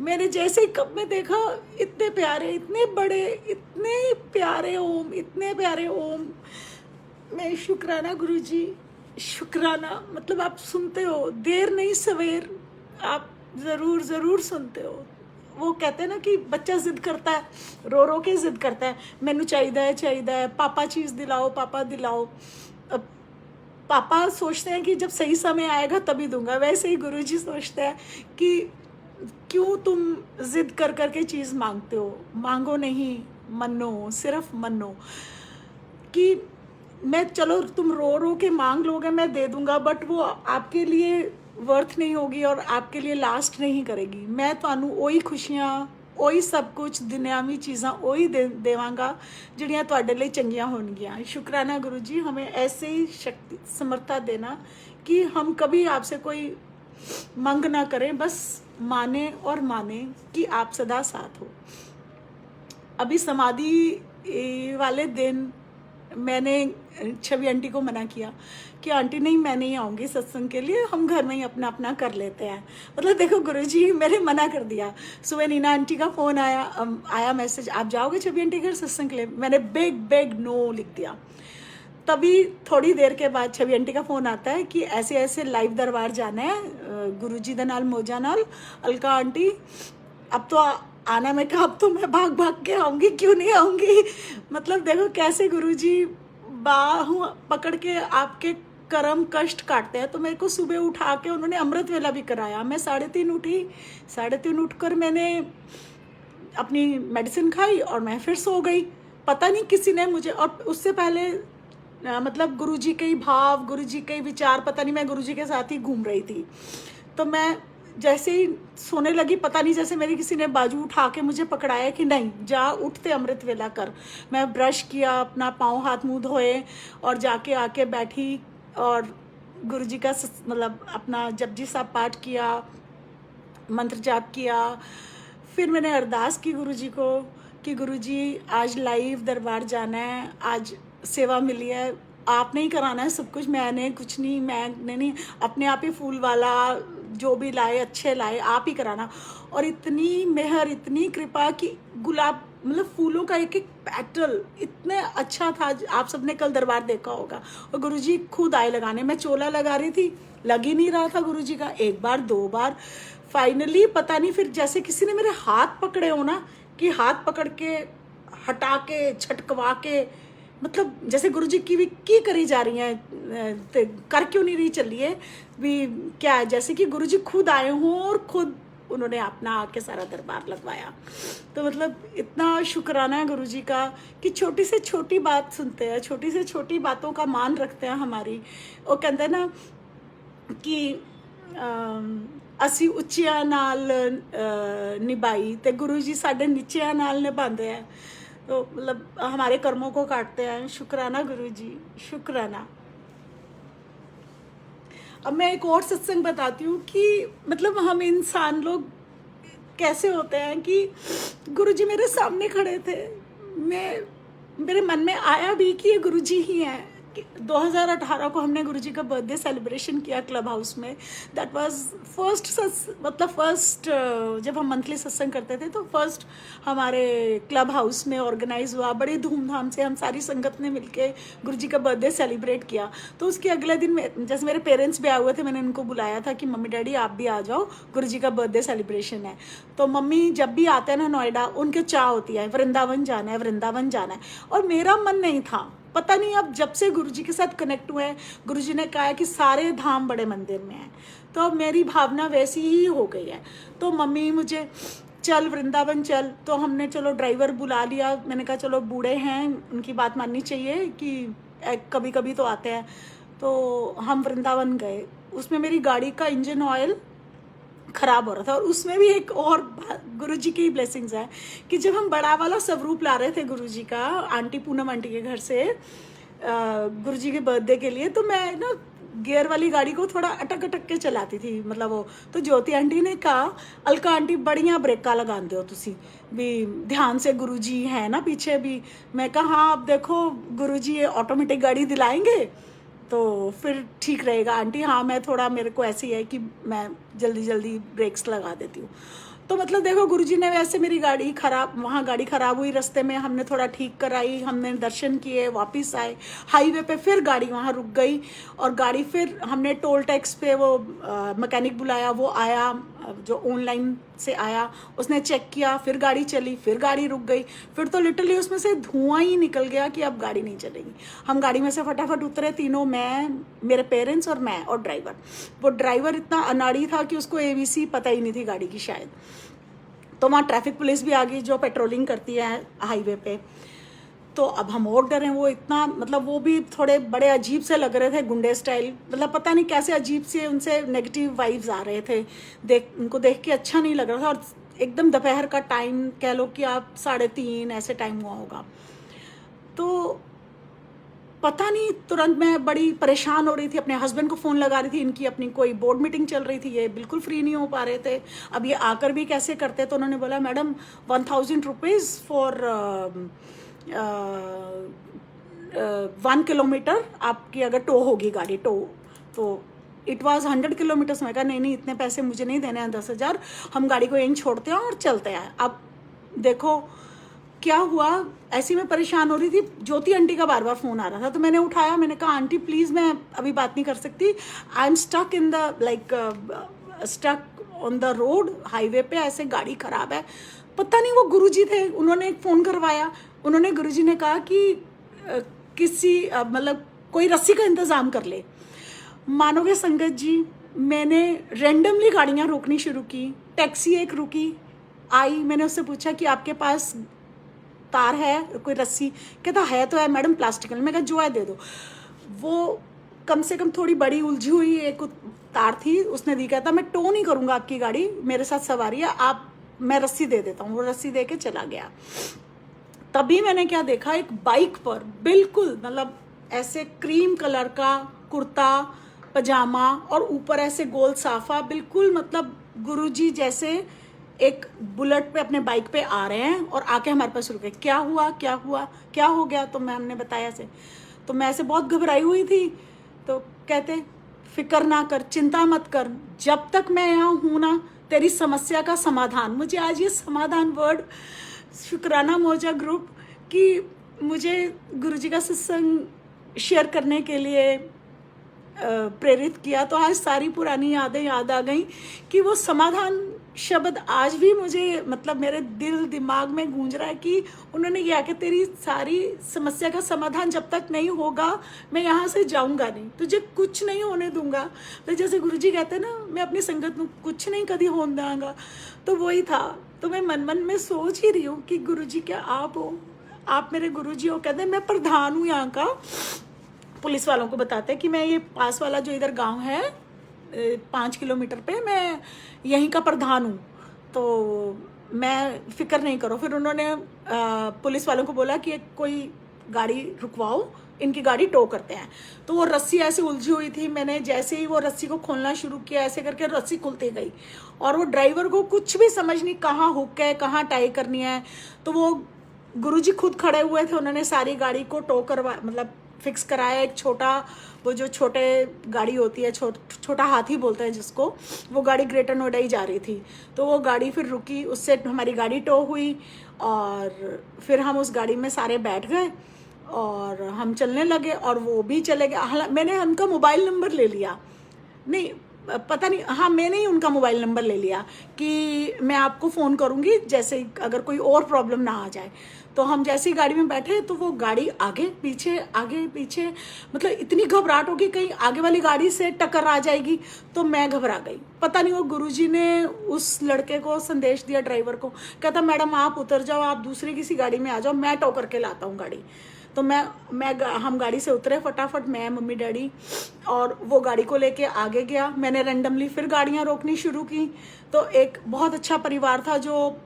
Speaker 1: मैंने जैसे ही कप में देखा, इतने प्यारे, इतने बड़े, इतने प्यारे ओम, इतने प्यारे ओम। मैं शुक्राना गुरुजी, शुक्राना। मतलब आप सुनते हो, देर नहीं सवेर, आप ज़रूर ज़रूर सुनते हो। वो कहते हैं ना कि बच्चा जिद करता है, रो रो के जिद करता है, मैनू चाहिए, पापा चीज़ दिलाओ, पापा दिलाओ। अब पापा सोचते हैं कि जब सही समय आएगा तभी दूंगा, वैसे ही गुरुजी सोचते हैं कि क्यों तुम जिद कर कर के चीज़ मांगते हो, मांगो नहीं, मनो, सिर्फ मनो। कि मैं, चलो तुम रो रो के मांग लोगे, मैं दे दूंगा, बट वो आपके लिए वर्थ नहीं होगी और आपके लिए लास्ट नहीं करेगी। मैं ਤੁਹਾਨੂੰ ਉਹੀ ਖੁਸ਼ੀਆਂ, ਉਹੀ ਸਭ ਕੁਝ ਦੁਨਿਆਵੀ ਚੀਜ਼ਾਂ ਉਹੀ ਦੇਵਾਂਗਾ ਜਿਹੜੀਆਂ ਤੁਹਾਡੇ ਲਈ ਚੰਗੀਆਂ ਹੋਣਗੀਆਂ। शुक्राना गुरु जी, हमें ऐसे ही शक्ति समर्था देना कि हम कभी आपसे कोई मंग ना करें, बस माने और माने कि आप सदा साथ हो। अभी समाधि वाले दिन मैंने छवि आंटी को मना किया कि आंटी नहीं, मैं नहीं आऊँगी सत्संग के लिए, हम घर में ही अपना अपना कर लेते हैं। मतलब देखो गुरुजी, मैंने मना कर दिया। सुबह नीना आंटी का फ़ोन आया मैसेज, आप जाओगे छवि आंटी घर सत्संग के लिए? मैंने बिग नो लिख दिया। तभी थोड़ी देर के बाद छवि आंटी का फ़ोन आता है कि ऐसे ऐसे लाइव दरबार जाना है गुरुजी दे नाल मौजा नाल, अलका आंटी अब तो आना। मैं कहा अब तो मैं भाग भाग के आऊँगी, क्यों नहीं आऊँगी। मतलब देखो कैसे गुरुजी बाहों पकड़ के आपके कर्म कष्ट काटते हैं। तो मेरे को सुबह उठा के उन्होंने अमृत वेला भी कराया। मैं 3:30 उठी, 3:30 उठकर मैंने अपनी मेडिसिन खाई और मैं फिर सो गई। पता नहीं किसी ने मुझे, और उससे पहले मतलब गुरुजी के ही भाव, गुरुजी के ही विचार, पता नहीं मैं गुरुजी के साथ ही घूम रही थी। तो मैं जैसे ही सोने लगी, पता नहीं जैसे मेरी किसी ने बाजू उठा के मुझे पकड़ाया कि नहीं जा, उठते अमृत वेला कर। मैं ब्रश किया, अपना पाँव हाथ मुँह धोए और जाके आके बैठी और गुरुजी का मतलब अपना जपजी साहब पाठ किया, मंत्र जाप किया। फिर मैंने अरदास की गुरुजी को कि गुरुजी आज लाइव दरबार जाना है, आज सेवा मिली है, आप नहीं कराना है सब कुछ, मैंने कुछ नहीं, मैंने नहीं, अपने आप ही फूल वाला जो भी लाए अच्छे लाए, आप ही कराना। और इतनी मेहर, इतनी कृपा कि गुलाब मतलब फूलों का एक एक पैटल इतने अच्छा था। आप सबने कल दरबार देखा होगा। और गुरुजी खुद आए लगाने। मैं चोला लगा रही थी, लग ही नहीं रहा था गुरुजी का। एक बार, दो बार, फाइनली पता नहीं फिर जैसे किसी ने मेरे हाथ पकड़े हो ना, कि हाथ पकड़ के हटा के छटकवा के, मतलब जैसे गुरुजी की करी जा रही हैं, कर क्यों नहीं रही चलिए भी क्या है, जैसे कि गुरुजी खुद आए हों और खुद उन्होंने अपना आके सारा दरबार लगवाया। तो मतलब इतना शुक्राना है गुरुजी का कि छोटी से छोटी बात सुनते हैं, छोटी से छोटी बातों का मान रखते हैं हमारी। वो कहते ना कि ਅਸੀਂ ਉੱਚਿਆਂ ਨਾਲ निभाई ते गुरुजी साढ़े नीचियां नाल निभाते हैं। तो मतलब हमारे कर्मों को काटते हैं। शुक्राना गुरुजी, शुक्राना। अब मैं एक और सत्संग बताती हूँ कि मतलब हम इंसान लोग कैसे होते हैं कि गुरुजी मेरे सामने खड़े थे, मेरे मन में आया भी कि ये गुरुजी ही हैं। 2018 को हमने गुरुजी का बर्थडे सेलिब्रेशन किया क्लब हाउस में। दैट वाज फर्स्ट जब हम मंथली सत्संग करते थे तो फर्स्ट हमारे क्लब हाउस में ऑर्गेनाइज हुआ, बड़ी धूमधाम से हम सारी संगत ने मिलके गुरुजी का बर्थडे सेलिब्रेट किया। तो उसके अगले दिन जैसे मेरे पेरेंट्स भी आए हुए थे, मैंने उनको बुलाया था कि मम्मी डैडी आप भी आ जाओ, गुरुजी का बर्थडे सेलिब्रेशन है। तो मम्मी जब भी आते हैं ना नोएडा, उनके चाह होती है वृंदावन जाना है, वृंदावन जाना है। और मेरा मन नहीं था, पता नहीं अब जब से गुरुजी के साथ कनेक्ट हुए हैं, गुरुजी ने कहा है कि सारे धाम बड़े मंदिर में हैं, तो अब मेरी भावना वैसी ही हो गई है। तो मम्मी मुझे चल वृंदावन चल, तो हमने चलो ड्राइवर बुला लिया। मैंने कहा चलो बूढ़े हैं, उनकी बात माननी चाहिए कि कभी कभी तो आते हैं। तो हम वृंदावन गए। उसमें मेरी गाड़ी का इंजन ऑयल खराब हो रहा था। और उसमें भी एक और गुरुजी की ब्लेसिंग्स है कि जब हम बड़ा वाला स्वरूप ला रहे थे गुरुजी का आंटी पूनम आंटी के घर से गुरुजी के बर्थडे के लिए, तो मैं ना गियर वाली गाड़ी को थोड़ा अटक अटक के चलाती थी, मतलब वो तो ज्योति आंटी ने कहा अलका आंटी बढ़िया ब्रेका लगाते हो तुसी भी, ध्यान से गुरुजी है ना पीछे भी। मैं कहा हाँ अब देखो गुरुजी ये ऑटोमेटिक गाड़ी दिलाएंगे तो फिर ठीक रहेगा आंटी। हाँ मैं थोड़ा, मेरे को ऐसी है कि मैं जल्दी जल्दी ब्रेक्स लगा देती हूँ। तो मतलब देखो गुरुजी ने वैसे मेरी गाड़ी खराब, वहाँ गाड़ी खराब हुई रास्ते में, हमने थोड़ा ठीक कराई, हमने दर्शन किए, वापस आए हाईवे पे, फिर गाड़ी वहाँ रुक गई और गाड़ी फिर हमने टोल टैक्स पे वो मैकेनिक बुलाया, वो आया जो ऑनलाइन से आया, उसने चेक किया, फिर गाड़ी चली, फिर गाड़ी रुक गई, फिर तो लिटरली उसमें से धुआं ही निकल गया कि अब गाड़ी नहीं चलेगी। हम गाड़ी में से फटाफट उतरे तीनों, मैं, मेरे पेरेंट्स और मैं और ड्राइवर। वो ड्राइवर इतना अनाड़ी था कि उसको एबीसी पता ही नहीं थी गाड़ी की शायद। तो वहाँ ट्रैफिक पुलिस भी आ गई जो पेट्रोलिंग करती है हाईवे पे। तो अब हम और डरे, वो इतना, मतलब वो भी थोड़े बड़े अजीब से लग रहे थे, गुंडे स्टाइल, मतलब पता नहीं कैसे अजीब से उनसे नेगेटिव वाइब्स आ रहे थे, उनको देख के अच्छा नहीं लग रहा था। और एकदम दोपहर का टाइम कह लो कि आप 3:30 ऐसे टाइम हुआ होगा। तो पता नहीं, तुरंत मैं बड़ी परेशान हो रही थी, अपने हस्बैंड को फ़ोन लगा रही थी, इनकी अपनी कोई बोर्ड मीटिंग चल रही थी, ये बिल्कुल फ्री नहीं हो पा रहे थे। अब ये आकर भी कैसे करते, तो उन्होंने बोला मैडम 1000 रुपीज़ फॉर 1 किलोमीटर आपकी अगर टो होगी गाड़ी टो, तो इट वॉज 100 किलोमीटर्स। मैं कहा नहीं इतने पैसे मुझे नहीं देने हैं, 10,000, हम गाड़ी को यहीं छोड़ते हैं और चलते हैं। अब देखो क्या हुआ, ऐसी मैं परेशान हो रही थी, ज्योति आंटी का बार बार फ़ोन आ रहा था, तो मैंने उठाया, मैंने कहा आंटी प्लीज़ मैं अभी बात नहीं कर सकती, I am stuck in the stuck on the road, highway पे, ऐसे गाड़ी ख़राब है। पता नहीं वो गुरुजी थे, उन्होंने एक फ़ोन करवाया, उन्होंने, गुरुजी ने कहा कि किसी मतलब कोई रस्सी का इंतज़ाम कर ले। मानोगे संगत जी, मैंने रैंडमली गाड़ियाँ रोकनी शुरू की, टैक्सी एक रुकी, आई, मैंने उससे पूछा कि आपके पास तार है, कोई रस्सी? कहता है तो है मैडम, प्लास्टिक में। मैं कहा जो है दे दो। वो कम से कम थोड़ी बड़ी उलझी हुई एक तार थी, उसने दी, कहता मैं टो नहीं करूँगा आपकी गाड़ी, मेरे साथ सवारी है, आप, मैं रस्सी दे देता हूँ। वो रस्सी दे के चला गया। तभी मैंने क्या देखा, एक बाइक पर बिल्कुल मतलब ऐसे क्रीम कलर का कुर्ता पजामा और ऊपर ऐसे गोल साफा, बिल्कुल मतलब गुरुजी जैसे एक बुलेट पे अपने बाइक पे आ रहे हैं और आके हमारे पास रुके। क्या हुआ क्या हुआ क्या हो गया? तो मैम ने बताया से, तो मैं ऐसे बहुत घबराई हुई थी। तो कहते फिक्र ना कर, चिंता मत कर, जब तक मैं यहाँ हूँ ना तेरी समस्या का समाधान। मुझे आज ये समाधान वर्ड, शुक्राना मोजा ग्रुप कि मुझे गुरुजी का सत्संग शेयर करने के लिए प्रेरित किया। तो आज सारी पुरानी यादें याद आ गई कि वो समाधान शब्द आज भी मुझे, मतलब मेरे दिल दिमाग में गूंज रहा है कि उन्होंने किया कि तेरी सारी समस्या का समाधान जब तक नहीं होगा मैं यहाँ से जाऊँगा नहीं, तुझे कुछ नहीं होने दूंगा। तो जैसे गुरुजी कहते हैं ना, मैं अपनी संगत में कुछ नहीं कभी होने दूंगा, तो वही था। तो मैं मन मन में सोच ही रही हूँ कि गुरुजी क्या आप हो, आप मेरे गुरुजी हो। कहते हैं मैं प्रधान हूँ यहाँ का। पुलिस वालों को बताते हैं कि मैं ये पास वाला जो इधर गांव है 5 किलोमीटर पे, मैं यहीं का प्रधान हूँ, तो मैं फिक्र नहीं करो। फिर उन्होंने पुलिस वालों को बोला कि कोई गाड़ी रुकवाओ, इनकी गाड़ी टो करते हैं। तो वो रस्सी ऐसे उलझी हुई थी, मैंने जैसे ही वो रस्सी को खोलना शुरू किया, ऐसे करके रस्सी खुलती गई और वो ड्राइवर को कुछ भी समझ नहीं कहाँ हुक है, कहाँ टाई करनी है। तो वो गुरुजी खुद खड़े हुए थे, उन्होंने सारी गाड़ी को टो करवा, मतलब फिक्स कराया। एक छोटा, वो जो छोटे गाड़ी होती है, छोटा हाथी बोलते हैं जिसको, वो गाड़ी ग्रेटर नोएडा ही जा रही थी। तो वो गाड़ी फिर रुकी, उससे हमारी गाड़ी टो हुई और फिर हम उस गाड़ी में सारे बैठ गए और हम चलने लगे और वो भी चले गए। मैंने उनका मोबाइल नंबर ले लिया, नहीं पता नहीं, हाँ मैंने ही उनका मोबाइल नंबर ले लिया कि मैं आपको फ़ोन करूँगी जैसे अगर कोई और प्रॉब्लम ना आ जाए। तो हम जैसे ही गाड़ी में बैठे तो वो गाड़ी आगे पीछे, मतलब इतनी घबराहट होगी कहीं आगे वाली गाड़ी से टक्कर आ जाएगी। तो मैं घबरा गई। पता नहीं वो गुरुजी ने उस लड़के को संदेश दिया, ड्राइवर को, कहता मैडम आप उतर जाओ, आप दूसरी किसी गाड़ी में आ जाओ, मैं टो करके लाता हूँ गाड़ी। तो हम गाड़ी से उतरे फटाफट, मैं मम्मी डैडी, और वो गाड़ी को लेके आगे गया। मैंने रैंडमली फिर गाड़ियाँ रोकनी शुरू की। तो एक बहुत अच्छा परिवार था जो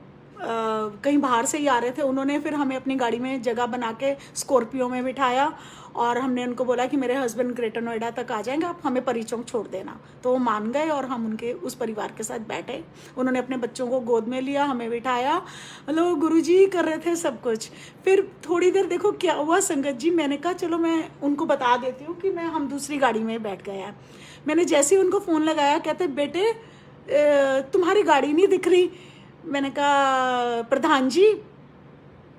Speaker 1: कहीं बाहर से ही आ रहे थे, उन्होंने फिर हमें अपनी गाड़ी में जगह बना के स्कॉर्पियो में बिठाया और हमने उनको बोला कि मेरे हस्बैंड ग्रेटर नोएडा तक आ जाएंगे, आप हमें परी चौक छोड़ देना। तो वो मान गए और हम उनके उस परिवार के साथ बैठे। उन्होंने अपने बच्चों को गोद में लिया, हमें बिठाया, मतलब गुरुजी कर रहे थे सब कुछ। फिर थोड़ी देर देखो क्या हुआ संगत जी, मैंने कहा चलो मैं उनको बता देती हूँ कि हम दूसरी गाड़ी में बैठ गए हैं। मैंने जैसे ही उनको फ़ोन लगाया, कहते बेटे तुम्हारी गाड़ी नहीं दिख रही। मैंने कहा प्रधान जी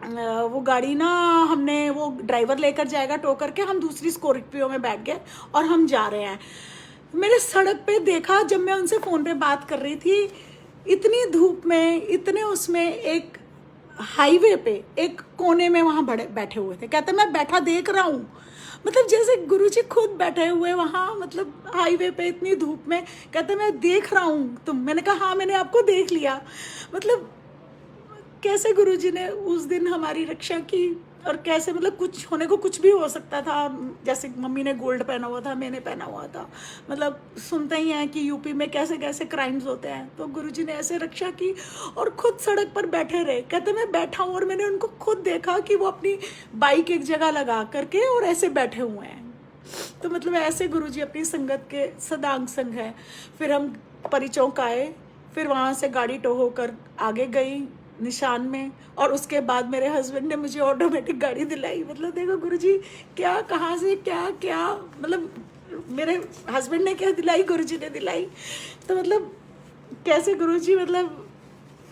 Speaker 1: वो गाड़ी ना हमने, वो ड्राइवर लेकर जाएगा टो करके, हम दूसरी स्कॉर्पियो में बैठ गए और हम जा रहे हैं। मैंने सड़क पे देखा, जब मैं उनसे फ़ोन पे बात कर रही थी, इतनी धूप में, इतने उसमें, एक हाईवे पे एक कोने में वहाँ बैठे हुए थे। कहते मैं बैठा देख रहा हूँ, मतलब जैसे गुरुजी खुद बैठे हुए वहाँ, मतलब हाईवे पे इतनी धूप में। कहते मैं देख रहा हूँ तुम। मैंने कहा हाँ मैंने आपको देख लिया। मतलब कैसे गुरुजी ने उस दिन हमारी रक्षा की, और कैसे मतलब कुछ होने को कुछ भी हो सकता था। जैसे मम्मी ने गोल्ड पहना हुआ था, मैंने पहना हुआ था, मतलब सुनते ही हैं कि यूपी में कैसे कैसे क्राइम्स होते हैं। तो गुरुजी ने ऐसे रक्षा की और खुद सड़क पर बैठे रहे। कहते मैं बैठा हूँ और मैंने उनको खुद देखा कि वो अपनी बाइक एक जगह लगा करके और ऐसे बैठे हुए हैं। तो मतलब ऐसे गुरुजी अपनी संगत के सदांग संग है। फिर हम परी चौक आए, फिर वहाँ से गाड़ी टो होकर आगे गई निशान में, और उसके बाद मेरे हस्बैंड ने मुझे ऑटोमेटिक गाड़ी दिलाई। मतलब देखो गुरुजी क्या, कहाँ से क्या क्या, मतलब मेरे हस्बैंड ने क्या दिलाई, गुरुजी ने दिलाई। तो मतलब कैसे गुरुजी मतलब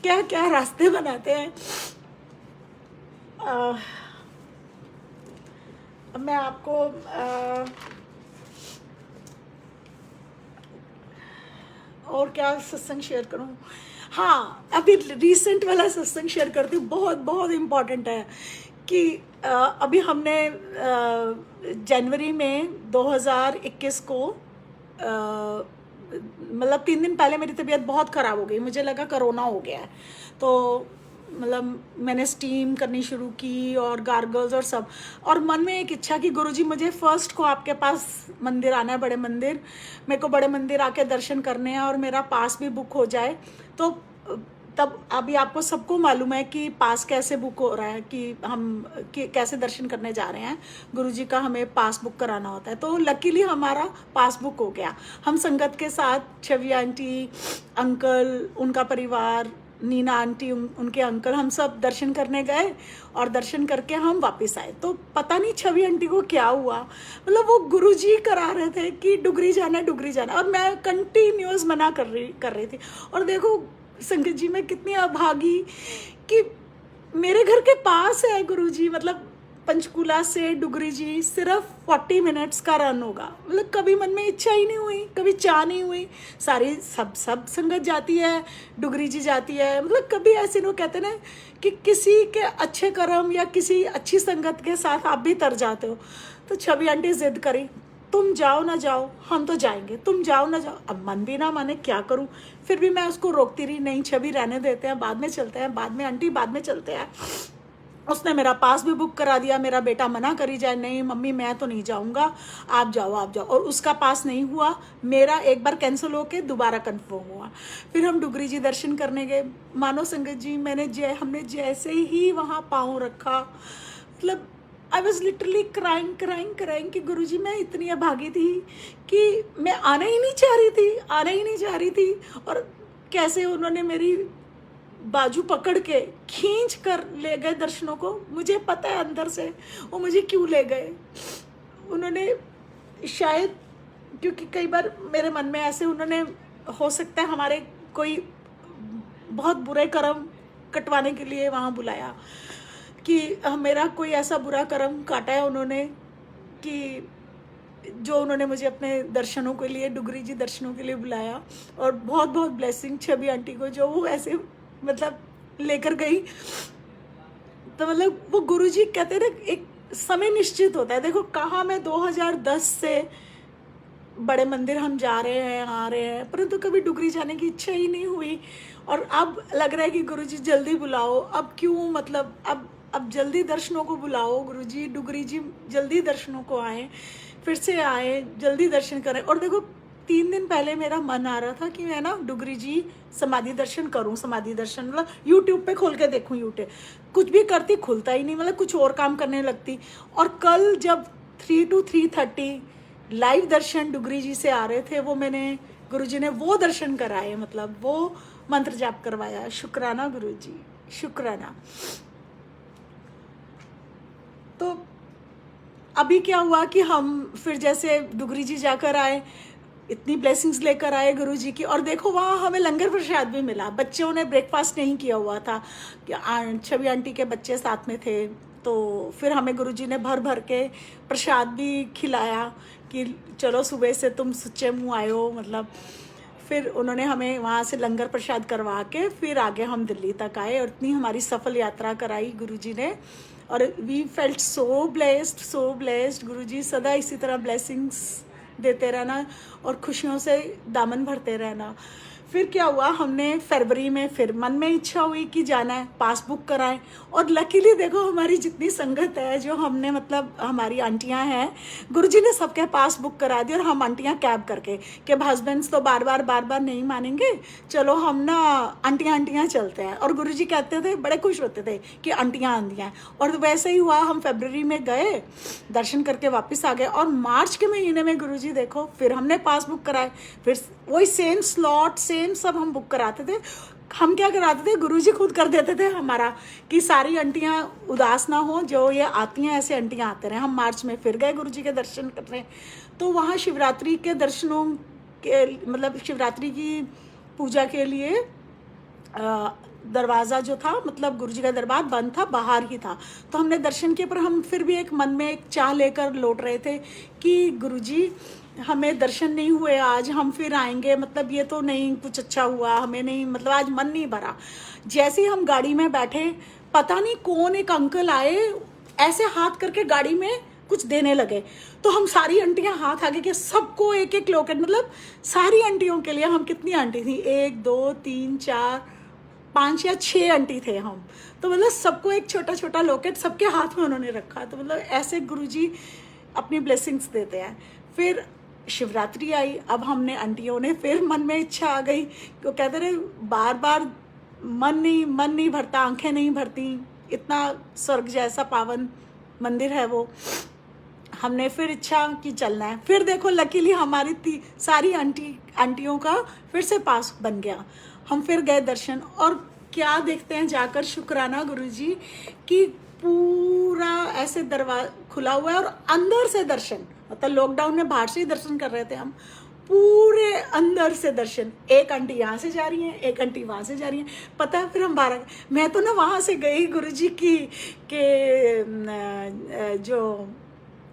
Speaker 1: क्या क्या रास्ते बनाते हैं। अब मैं आपको और क्या सत्संग शेयर करूं। हाँ, अभी रिसेंट वाला सत्संग शेयर करती हूँ, बहुत बहुत इम्पॉर्टेंट है। कि अभी हमने जनवरी में 2021 को मतलब 3 दिन पहले मेरी तबीयत बहुत ख़राब हो गई, मुझे लगा कोरोना हो गया है। तो मतलब मैंने स्टीम करनी शुरू की और गार्गल्स और सब, और मन में एक इच्छा कि गुरुजी मुझे फर्स्ट को आपके पास मंदिर आना है, बड़े मंदिर, मेरे को बड़े मंदिर आके दर्शन करने हैं और मेरा पास भी बुक हो जाए। तो तब अभी आपको सबको मालूम है कि पास कैसे बुक हो रहा है, कि हम कैसे दर्शन करने जा रहे हैं, गुरुजी का हमें पास बुक कराना होता है। तो लकीली हमारा पास बुक हो गया। हम संगत के साथ छवि आंटी, अंकल, उनका परिवार, नीना आंटी, उनके अंकल, हम सब दर्शन करने गए और दर्शन करके हम वापस आए। तो पता नहीं छवि आंटी को क्या हुआ, मतलब वो गुरुजी करा रहे थे कि डुगरी जाना, डुगरी जाना, और मैं कंटिन्यूस मना कर रही थी। और देखो संगत जी मैं कितनी अभागी कि मेरे घर के पास है गुरुजी, मतलब पंचकूला से डुगरी जी सिर्फ 40 मिनट्स का रन होगा। मतलब कभी मन में इच्छा ही नहीं हुई, कभी चाह नहीं हुई। सारी सब संगत जाती है, डुगरी जी जाती है, मतलब कभी ऐसे लोग कहते ना कि किसी के अच्छे कर्म या किसी अच्छी संगत के साथ आप भी तर जाते हो। तो छवि आंटी जिद करी, तुम जाओ ना जाओ हम तो जाएंगे, तुम जाओ ना जाओ। अब मन भी ना माने, क्या करूं। फिर भी मैं उसको रोकती रही, नहीं छवि रहने देते हैं, बाद में चलते हैं, बाद में आंटी बाद में चलते हैं। उसने मेरा पास भी बुक करा दिया। मेरा बेटा मना करी जाए, नहीं मम्मी मैं तो नहीं जाऊंगा, आप जाओ आप जाओ। और उसका पास नहीं हुआ, मेरा एक बार कैंसिल होके दोबारा कंफर्म हुआ। फिर हम डुगरी जी दर्शन करने गए। मानो संगत जी हमने जैसे ही वहाँ पाँव रखा, मतलब आई वॉज लिटरली क्राइंग कि गुरुजी मैं इतनी अभागी थी कि मैं आना ही नहीं चाह रही थी। और कैसे उन्होंने मेरी बाजू पकड़ के खींच कर ले गए दर्शनों को। मुझे पता है अंदर से वो मुझे क्यों ले गए। उन्होंने शायद, क्योंकि कई बार मेरे मन में ऐसे, उन्होंने हो सकता है हमारे कोई बहुत बुरे कर्म कटवाने के लिए वहाँ बुलाया, कि मेरा कोई ऐसा बुरा कर्म काटा है उन्होंने, कि जो उन्होंने मुझे अपने दर्शनों के लिए, डुगरी जी दर्शनों के लिए बुलाया। और बहुत बहुत ब्लेसिंग छवि आंटी को, जो वो ऐसे मतलब लेकर गई। तो मतलब वो गुरुजी कहते हैं ना, एक समय निश्चित होता है। देखो कहाँ मैं 2010 से बड़े मंदिर हम जा रहे हैं, आ रहे हैं, परंतु कभी डुगरी जाने की इच्छा ही नहीं हुई। और अब लग रहा है कि गुरुजी जल्दी बुलाओ, अब क्यों, मतलब अब अब जल्दी दर्शनों को बुलाओ गुरुजी, डुगरी जी जल्दी दर्शनों को आए, फिर से आए, जल्दी दर्शन करें। और देखो 3 दिन पहले मेरा मन आ रहा था कि मैं ना डुगरी जी समाधि दर्शन करूं, समाधि दर्शन मतलब यूट्यूब पे खोल के देखूं, यूट्यूब कुछ भी करती खुलता ही नहीं, मतलब कुछ और काम करने लगती। और कल जब 3 to 3:30 लाइव दर्शन डुगरी जी से आ रहे थे, वो मैंने गुरुजी ने वो दर्शन कराए, मतलब वो मंत्र जाप करवाया। शुक्राना गुरुजी, शुक्राना। तो अभी क्या हुआ कि हम फिर जैसे डुगरी जी जाकर आए, इतनी ब्लेसिंग्स लेकर आए गुरुजी की। और देखो वहाँ हमें लंगर प्रसाद भी मिला, बच्चों ने ब्रेकफास्ट नहीं किया हुआ था कि छवि आंटी के बच्चे साथ में थे, तो फिर हमें गुरुजी ने भर भर के प्रसाद भी खिलाया कि चलो सुबह से तुम सच्चे मुँह आए हो, मतलब फिर उन्होंने हमें वहाँ से लंगर प्रसाद करवा के फिर आगे हम दिल्ली तक आए। और इतनी हमारी सफल यात्रा कराई गुरुजी ने, और we felt so blessed, so blessed. Guruji सदा इसी तरह ब्लेसिंग्स देते रहना और खुशियों से दामन भरते रहना। फिर क्या हुआ, हमने फरवरी में फिर मन में इच्छा हुई कि जाना है, पास बुक कराएं। और लकीली देखो हमारी जितनी संगत है, जो हमने मतलब हमारी आंटियां हैं, गुरुजी ने सबके पास बुक करा दी। और हम आंटियां कैब करके कि हस्बैंड्स तो बार बार नहीं मानेंगे, चलो हम ना आंटियां चलते हैं। और गुरुजी कहते थे, बड़े खुश होते थे कि आंटियां आंदियां हैं। और वैसे ही हुआ, हम फरवरी में गए, दर्शन करके वापस आ गए। और मार्च के महीने में गुरुजी देखो फिर हमने पास बुक कराए, फिर वही सेम स्लॉट सेम सब हम बुक कराते थे। हम क्या कराते थे, गुरुजी खुद कर देते थे हमारा, कि सारी आंटियां उदास ना हो, जो ये आती हैं ऐसे आंटियां आते रहे। हम मार्च में फिर गए गुरुजी के दर्शन करने। तो वहाँ शिवरात्रि के दर्शनों के मतलब शिवरात्रि की पूजा के लिए दरवाज़ा जो था, मतलब गुरुजी का दरबार बंद था, बाहर ही था। तो हमने दर्शन किए, पर हम फिर भी एक मन में एक चाह लेकर लौट रहे थे कि गुरुजी हमें दर्शन नहीं हुए आज, हम फिर आएंगे, मतलब ये तो नहीं कुछ अच्छा हुआ, हमें नहीं, मतलब आज मन नहीं भरा। जैसे ही हम गाड़ी में बैठे, पता नहीं कौन एक अंकल आए, ऐसे हाथ करके गाड़ी में कुछ देने लगे। तो हम सारी आंटियां हाथ आगे के सबको एक एक लॉकेट, मतलब सारी आंटियों के लिए, हम कितनी आंटी थी, 1 2 3 4 5 या 6 आंटी थे हम, तो मतलब सबको एक छोटा छोटा लॉकेट सबके हाथ में उन्होंने रखा। तो मतलब ऐसे गुरुजी अपनी ब्लेसिंग्स देते हैं। फिर शिवरात्रि आई, अब हमने आंटियों ने फिर मन में इच्छा आ गई, तो कहते रहे बार बार मन नहीं भरता, आंखें नहीं भरती, इतना स्वर्ग जैसा पावन मंदिर है वो। हमने फिर इच्छा कि चलना है। फिर देखो लकीली हमारी सारी आंटियों का फिर से पास बन गया। हम फिर गए दर्शन, और क्या देखते हैं जाकर, शुक्राना गुरुजी कि पूरा ऐसे दरवाजा खुला हुआ है और अंदर से दर्शन, मतलब लॉकडाउन में बाहर से ही दर्शन कर रहे थे हम, पूरे अंदर से दर्शन। एक आंटी यहाँ से जा रही है, एक आंटी वहाँ से जा रही है। पता है फिर हम 12, मैं तो ना वहाँ से गई गुरुजी की के जो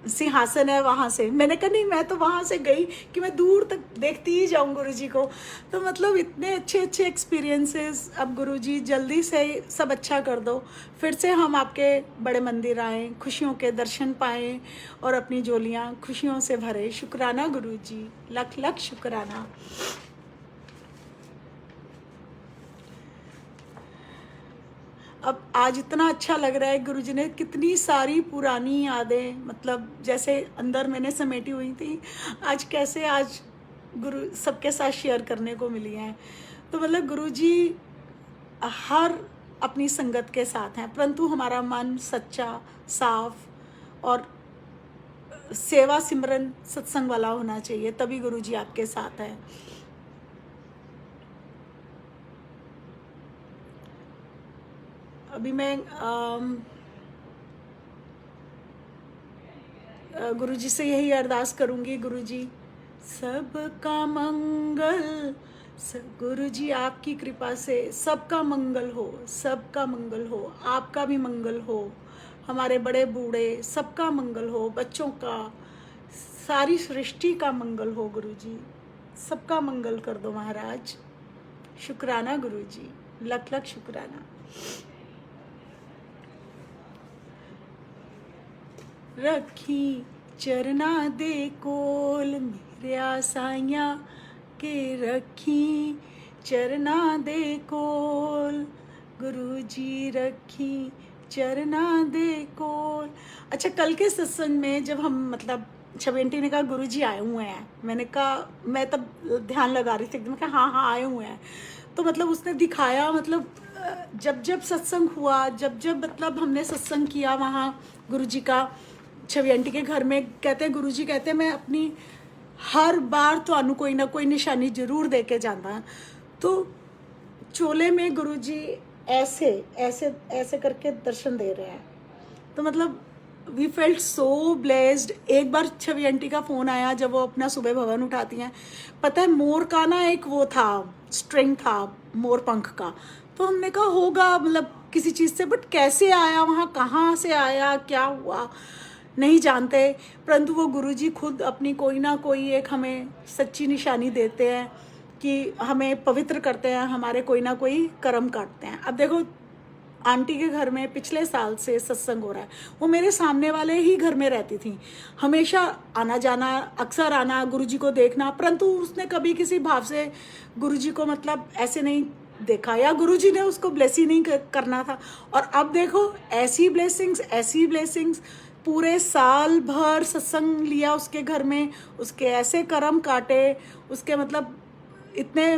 Speaker 1: सिंहासन है वहाँ से, मैंने कहा नहीं, मैं तो वहाँ से गई कि मैं दूर तक देखती ही जाऊँ गुरुजी को। तो मतलब इतने अच्छे अच्छे एक्सपीरियंसेस। अब गुरुजी जल्दी से सब अच्छा कर दो, फिर से हम आपके बड़े मंदिर आएँ, खुशियों के दर्शन पाएँ और अपनी झोलियाँ खुशियों से भरे। शुक्राना गुरुजी, लख लख शुक्राना। अब आज इतना अच्छा लग रहा है, गुरुजी ने कितनी सारी पुरानी यादें, मतलब जैसे अंदर मैंने समेटी हुई थी, आज कैसे आज गुरु सबके साथ शेयर करने को मिली हैं। तो मतलब गुरुजी हर अपनी संगत के साथ हैं, परंतु हमारा मन सच्चा, साफ और सेवा सिमरन सत्संग वाला होना चाहिए, तभी गुरुजी आपके साथ है। अभी मैं गुरुजी से यही अरदास करूंगी, गुरुजी सबका मंगल, गुरुजी आपकी कृपा से सबका मंगल हो, सबका मंगल हो, आपका भी मंगल हो, हमारे बड़े बूढ़े सबका मंगल हो, बच्चों का, सारी सृष्टि का मंगल हो। गुरुजी सबका मंगल कर दो महाराज। शुक्राना गुरुजी, लख लख शुक्राना। रखी चरना दे कोल मेरे साइया के, रखी चरना दे कोल गुरुजी, रखी चरना दे कोल। अच्छा, कल के सत्संग में जब हम मतलब छवि आंटी ने कहा गुरुजी आए हुए हैं, मैंने कहा, मैं तब ध्यान लगा रही थी एकदम, कहा हाँ हाँ आए हुए हैं। तो मतलब उसने दिखाया, मतलब जब जब सत्संग हुआ, जब जब मतलब हमने सत्संग किया वहाँ गुरुजी का, छवि आंटी के घर में, कहते हैं गुरुजी कहते हैं मैं अपनी हर बार ਤੁਹਾਨੂੰ कोई ना कोई निशानी जरूर दे के जाना। तो चोले में गुरुजी ऐसे ऐसे ऐसे करके दर्शन दे रहे हैं। तो मतलब वी फेल्ट सो ब्लेस्ड। एक बार छवि आंटी का फ़ोन आया जब वो अपना सुबह भवन उठाती हैं, पता है मोर का ना एक वो था, स्ट्रिंग था मोर पंख का। तो हमने कहा होगा मतलब किसी चीज़ से, बट कैसे आया वहाँ, कहाँ से आया, क्या हुआ नहीं जानते। परंतु वो गुरुजी खुद अपनी कोई ना कोई एक हमें सच्ची निशानी देते हैं कि हमें पवित्र करते हैं, हमारे कोई ना कोई कर्म काटते हैं। अब देखो आंटी के घर में पिछले साल से सत्संग हो रहा है, वो मेरे सामने वाले ही घर में रहती थी, हमेशा आना जाना, अक्सर आना, गुरुजी को देखना, परंतु उसने कभी किसी भाव से गुरुजी को मतलब ऐसे नहीं देखा, या गुरुजी ने उसको ब्लेस ही नहीं करना था। और अब देखो ऐसी ब्लेसिंग्स, पूरे साल भर सत्संग लिया उसके घर में, उसके ऐसे कर्म काटे, उसके मतलब इतने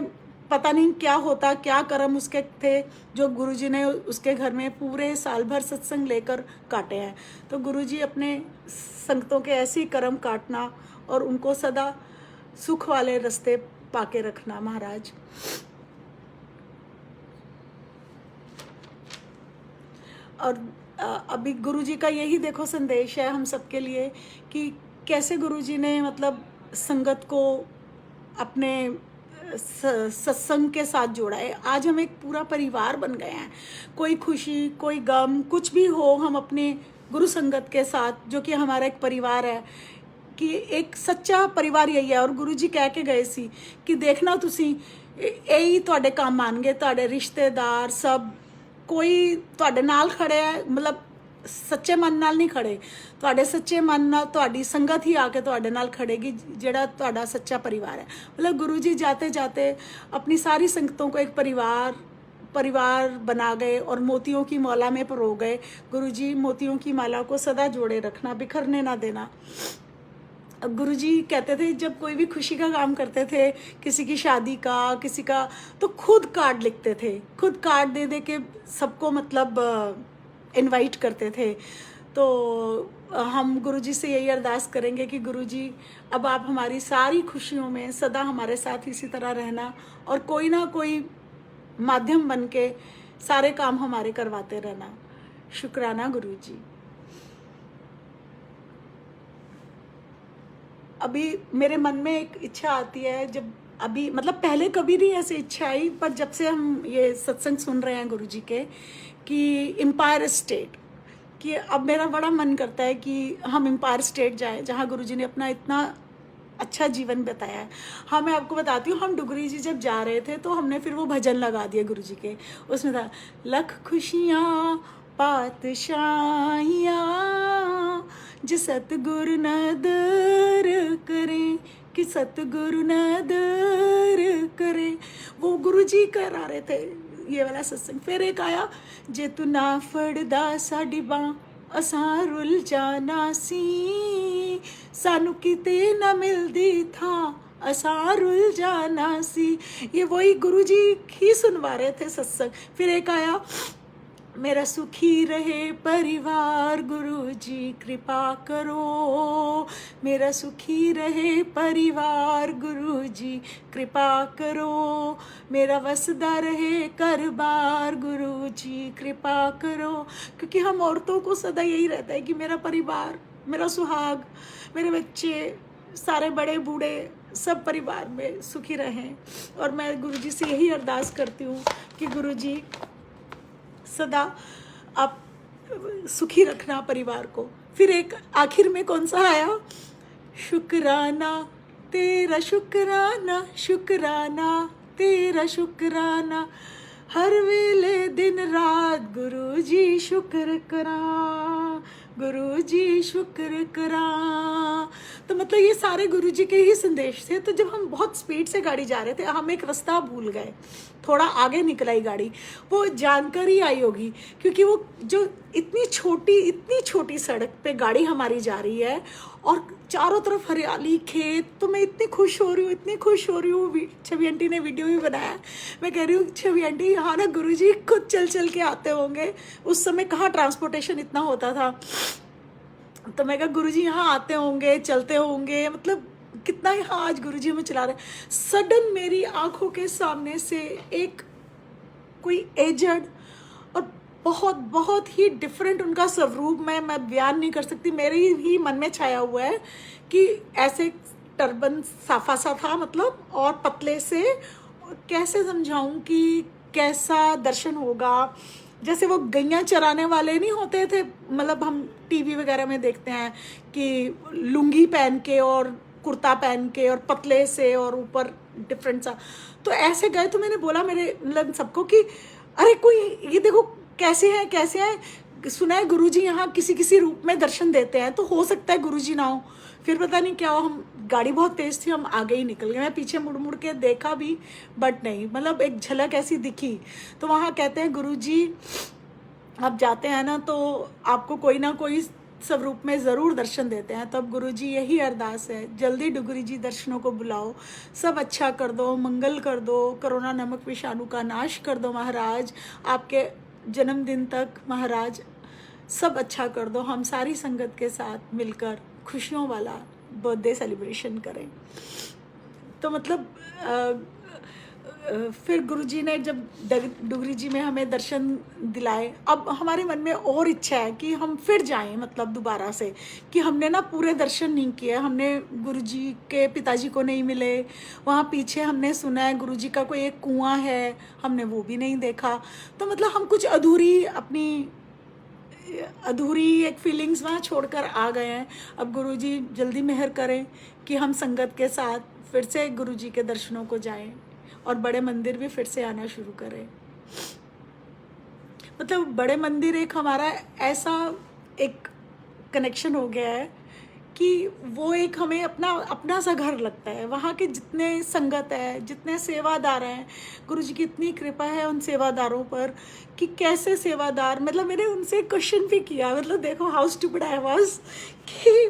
Speaker 1: पता नहीं क्या होता, क्या कर्म उसके थे जो गुरुजी ने उसके घर में पूरे साल भर सत्संग लेकर काटे हैं। तो गुरुजी अपने संगतों के ऐसे ही कर्म काटना और उनको सदा सुख वाले रास्ते पाके रखना महाराज। और अभी गुरुजी का यही देखो संदेश है हम सबके लिए कि कैसे गुरुजी ने मतलब संगत को अपने सत्संग के साथ जोड़ा है। आज हम एक पूरा परिवार बन गए हैं, कोई खुशी कोई गम कुछ भी हो, हम अपने गुरु संगत के साथ, जो कि हमारा एक परिवार है, कि एक सच्चा परिवार यही है। और गुरुजी कह के गए सी कि देखना तुसी यही तुहाडे काम आनगे, तुहाडे रिश्तेदार सब कोई तुहाडे नाल खड़े है, मतलब सच्चे मन नाल नहीं खड़े, तुहाडे सच्चे मन नाल तुहाडी संगत ही आके तुहाडे नाल खड़ेगी, जेड़ा तुहाडा सच्चा परिवार है। मतलब गुरुजी जाते जाते अपनी सारी संगतों को एक परिवार बना गए और मोतियों की माला में परो गए। गुरुजी मोतियों की माला को सदा जोड़े रखना, बिखरने ना देना। अब गुरुजी कहते थे जब कोई भी खुशी का काम करते थे, किसी की शादी का, किसी का, तो खुद कार्ड लिखते थे, खुद कार्ड दे दे के सबको मतलब इनवाइट करते थे। तो हम गुरुजी से यही अरदास करेंगे कि गुरुजी अब आप हमारी सारी खुशियों में सदा हमारे साथ इसी तरह रहना और कोई ना कोई माध्यम बन के सारे काम हमारे करवाते रहना। शुक्राना गुरुजी। अभी मेरे मन में एक इच्छा आती है, जब अभी मतलब पहले कभी नहीं ऐसी इच्छा आई, पर जब से हम ये सत्संग सुन रहे हैं गुरुजी के कि एम्पायर स्टेट, कि अब मेरा बड़ा मन करता है कि हम एम्पायर स्टेट जाएं जहाँ गुरुजी ने अपना इतना अच्छा जीवन बताया है। हाँ मैं आपको बताती हूँ, हम डुगरी जी जब जा रहे थे तो हमने फिर वो भजन लगा दिए गुरुजी के, उसमें था लख खुशियाँ पातशाहियाँ जो सतगुरु नदर करे, कि सतगुरु नदर करे। वो गुरुजी करा रहे थे ये वाला सत्संग। फिर एक आया जे तू ना फड़दा साडी बां असां रुल जाना सी, सानू किते ना मिलदी था असां रुल जाना सी। ये वही गुरुजी ही सुनवा रहे थे सत्संग। फिर एक आया मेरा सुखी रहे परिवार गुरुजी कृपा करो, मेरा सुखी रहे परिवार गुरुजी कृपा करो, मेरा वसदा रहे घर बार गुरुजी कृपा करो। क्योंकि हम औरतों को सदा यही रहता है कि मेरा परिवार, मेरा सुहाग, मेरे बच्चे, सारे बड़े बूढ़े सब परिवार में सुखी रहें। और मैं गुरुजी से यही अरदास करती हूँ कि गुरुजी सदा आप सुखी रखना परिवार को। फिर एक आखिर में कौन सा आया, शुक्राना तेरा शुक्राना, शुक्राना तेरा शुक्राना, हर वेले दिन रात गुरुजी शुक्र करा, गुरुजी शुक्र करा। तो मतलब ये सारे गुरुजी के ही संदेश थे। तो जब हम बहुत स्पीड से गाड़ी जा रहे थे, हम एक रास्ता भूल गए, थोड़ा आगे निकल आई गाड़ी, वो जानकर ही आई होगी क्योंकि वो जो इतनी छोटी सड़क पे गाड़ी हमारी जा रही है और चारों तरफ हरियाली खेत, तो मैं इतनी खुश हो रही हूँ। छवि आंटी ने वीडियो भी बनाया। मैं कह रही हूँ छवि आंटी यहाँ ना गुरुजी खुद चल के आते होंगे। उस समय कहाँ ट्रांसपोर्टेशन इतना होता था, तो मैं कहा गुरुजी यहाँ आते होंगे, चलते होंगे, मतलब कितना यहाँ आज गुरुजी हमें चला रहे। सडन मेरी आंखों के सामने से एक कोई एजड और बहुत बहुत ही डिफरेंट उनका स्वरूप मैं बयान नहीं कर सकती, मेरे ही मन में छाया हुआ है कि ऐसे टर्बन साफा सा था मतलब, और पतले से, कैसे समझाऊं कि कैसा दर्शन होगा। जैसे वो गैया चराने वाले नहीं होते थे, मतलब हम टीवी वगैरह में देखते हैं कि लुंगी पहन के और कुर्ता पहन के और पतले से और ऊपर डिफरेंट सा, तो ऐसे गए। तो मैंने बोला मेरे मतलब सबको कि अरे कोई ये देखो कैसे हैं। सुना है गुरुजी यहाँ किसी रूप में दर्शन देते हैं, तो हो सकता है गुरुजी ना हो। फिर पता नहीं क्या हो, हम गाड़ी बहुत तेज थी, हम आगे ही निकल गए। मैं पीछे मुड़ के देखा भी बट नहीं, मतलब एक झलक ऐसी दिखी। तो वहाँ कहते हैं गुरुजी आप जाते हैं ना तो आपको कोई ना कोई स्वरूप में ज़रूर दर्शन देते हैं। तब गुरुजी यही अरदास है, जल्दी डुगरी जी दर्शनों को बुलाओ, सब अच्छा कर दो, मंगल कर दो, कोरोना नमक विषाणु का नाश कर दो महाराज, आपके जन्मदिन तक महाराज सब अच्छा कर दो। हम सारी संगत के साथ मिलकर खुशियों वाला बर्थडे सेलिब्रेशन करें। तो मतलब फिर गुरुजी ने जब डुगरी जी में हमें दर्शन दिलाए, अब हमारे मन में और इच्छा है कि हम फिर जाएं, मतलब दोबारा से, कि हमने ना पूरे दर्शन नहीं किए। हमने गुरुजी के पिताजी को नहीं मिले, वहाँ पीछे हमने सुना है गुरुजी का कोई एक कुआं है, हमने वो भी नहीं देखा। तो मतलब हम कुछ अधूरी एक फीलिंग्स वहाँ छोड़कर आ गए हैं। अब गुरुजी जल्दी मेहर करें कि हम संगत के साथ फिर से गुरुजी के दर्शनों को जाएं और बड़े मंदिर भी फिर से आना शुरू करें। मतलब बड़े मंदिर एक हमारा ऐसा एक कनेक्शन हो गया है कि वो एक हमें अपना सा घर लगता है। वहाँ के जितने संगत है, जितने सेवादार हैं, गुरुजी की इतनी कृपा है उन सेवादारों पर कि कैसे सेवादार, मतलब मैंने उनसे क्वेश्चन भी किया, मतलब देखो हाउ स्टूपिड आई वाज कि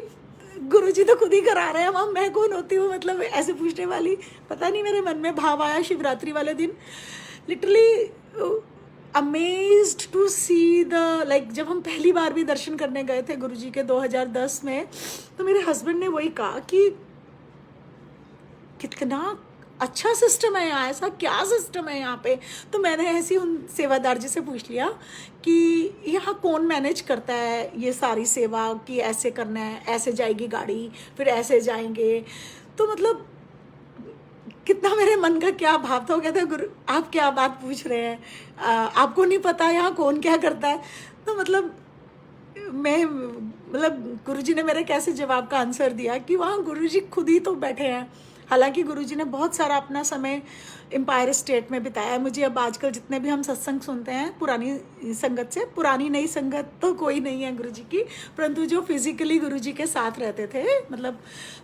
Speaker 1: गुरुजी तो खुद ही करा रहे हैं, मैं कौन होती हूँ मतलब ऐसे पूछने वाली। पता नहीं मेरे मन में भाव आया शिवरात्रि वाले दिन, literally amazed to see the like. जब हम पहली बार भी दर्शन करने गए थे गुरुजी के 2010 में, तो मेरे हस्बैंड ने वही कहा कि कितना अच्छा सिस्टम है यहाँ, ऐसा क्या सिस्टम है यहाँ पे। तो मैंने ऐसे उन सेवादार जी से पूछ लिया कि यहाँ कौन मैनेज करता है ये सारी सेवा, कि ऐसे करना है, ऐसे जाएगी गाड़ी, फिर ऐसे जाएंगे। तो मतलब कितना मेरे मन का क्या भाव था। वो कहता है गुरु आप क्या बात पूछ रहे हैं, आपको नहीं पता यहाँ कौन क्या करता है। तो मतलब गुरुजी ने मेरे कैसे जवाब का आंसर दिया कि वहाँ गुरुजी खुद ही तो बैठे हैं। हालांकि गुरुजी ने बहुत सारा अपना समय एम्पायर स्टेट में बिताया है। मुझे अब आजकल जितने भी हम सत्संग सुनते हैं पुरानी संगत से, पुरानी नई संगत तो कोई नहीं है गुरुजी की, परंतु जो फिजिकली गुरुजी के साथ रहते थे, मतलब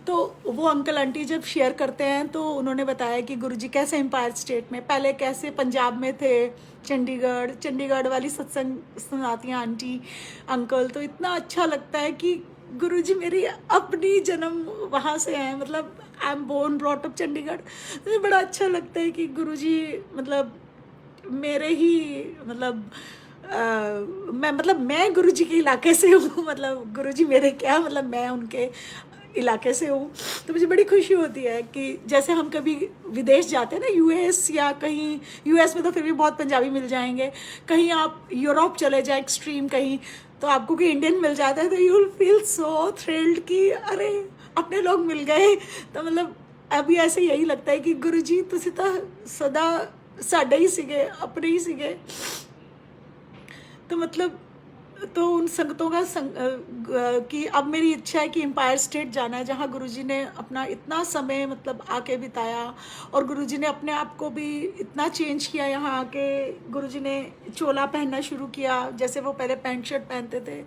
Speaker 1: तो वो अंकल आंटी जब शेयर करते हैं तो उन्होंने बताया कि गुरुजी कैसे एम्पायर स्टेट में, पहले कैसे पंजाब में थे, चंडीगढ़ वाली सत्संग सुनाती हैं आंटी अंकल। तो इतना अच्छा लगता है कि गुरुजी मेरी अपनी जन्म वहाँ से हैं, मतलब I am born brought up Chandigarh. मुझे बड़ा अच्छा लगता है कि गुरुजी मतलब मेरे ही मैं गुरुजी के इलाके से हूँ, मतलब गुरुजी मेरे क्या, मतलब मैं उनके इलाके से हूँ। तो मुझे बड़ी खुशी होती है कि जैसे हम कभी विदेश जाते हैं ना, यूएस या कहीं, यूएस में तो फिर भी बहुत पंजाबी मिल जाएंगे, कहीं आप यूरोप चले जाए एक्सट्रीम कहीं, तो आपको कोई इंडियन मिल जाता है तो you will feel so thrilled कि अरे अपने लोग मिल गए। तो मतलब अभी ऐसे यही लगता है कि गुरुजी तुसी तो सदा साडे ही सीगे, अपने ही सीगे। तो मतलब तो उन संगतों का कि अब मेरी इच्छा है कि एम्पायर स्टेट जाना है, जहाँ गुरुजी ने अपना इतना समय मतलब आके बिताया, और गुरुजी ने अपने आप को भी इतना चेंज किया। यहाँ आके गुरुजी ने चोला पहनना शुरू किया, जैसे वो पहले पैंट शर्ट पहनते थे,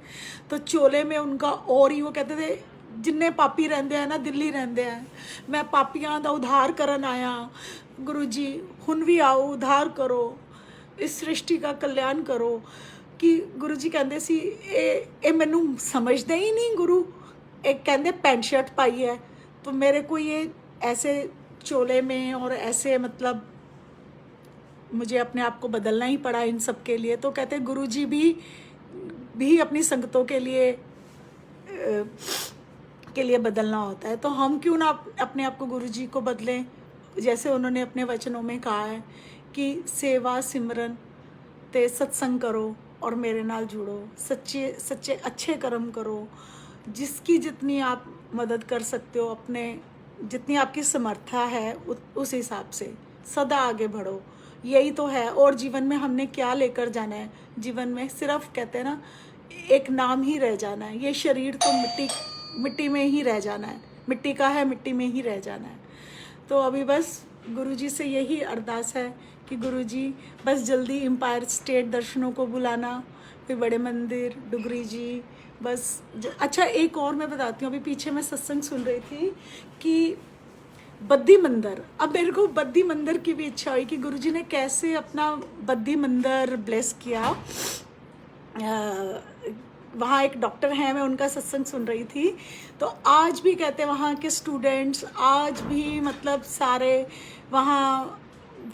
Speaker 1: तो चोले में उनका और ही, वो कहते थे जिन्ने पापी रहंदे हैं ना दिल्ली रहंदे हैं, मैं पापियां दा उद्धार करन आया, गुरुजी हुन भी आओ उद्धार करो, इस सृष्टि का कल्याण करो। ਕਿ ਗੁਰੂ ਜੀ ਕਹਿੰਦੇ ਸੀ ਇਹ ਮੈਨੂੰ ਸਮਝਦੇ ਹੀ ਨਹੀਂ ਗੁਰੂ। एक कहते पैंट शर्ट पाई है तो मेरे को ये ऐसे चोले में और ऐसे मतलब मुझे अपने आप को बदलना ही पड़ा इन सब के लिए। तो कहते गुरु जी भी अपनी संगतों के लिए बदलना होता है। तो हम क्यों ना अपने आप को गुरु जी को बदलें, जैसे उन्होंने अपने वचनों में कहा है कि सेवा सिमरन ते सत्संग करो और मेरे नाल जुड़ो, सच्चे अच्छे कर्म करो, जिसकी जितनी आप मदद कर सकते हो, अपने जितनी आपकी समर्था है उस हिसाब से सदा आगे बढ़ो। यही तो है। और जीवन में हमने क्या लेकर जाना है? जीवन में सिर्फ कहते हैं ना एक नाम ही रह जाना है। ये शरीर तो मिट्टी में ही रह जाना है, मिट्टी का है, मिट्टी में ही रह जाना है। तो अभी बस गुरु जी से यही अरदास है कि गुरु जी बस जल्दी एम्पायर स्टेट दर्शनों को बुलाना, फिर बड़े मंदिर, डुगरी जी, बस अच्छा एक और मैं बताती हूँ। अभी पीछे मैं सत्संग सुन रही थी कि बद्दी मंदिर, अब मेरे को बद्दी मंदिर की भी इच्छा हुई कि गुरुजी ने कैसे अपना बद्दी मंदिर ब्लेस किया। वहाँ एक डॉक्टर हैं, मैं उनका सत्संग सुन रही थी। तो आज भी कहते हैं वहाँ के स्टूडेंट्स आज भी मतलब सारे वहाँ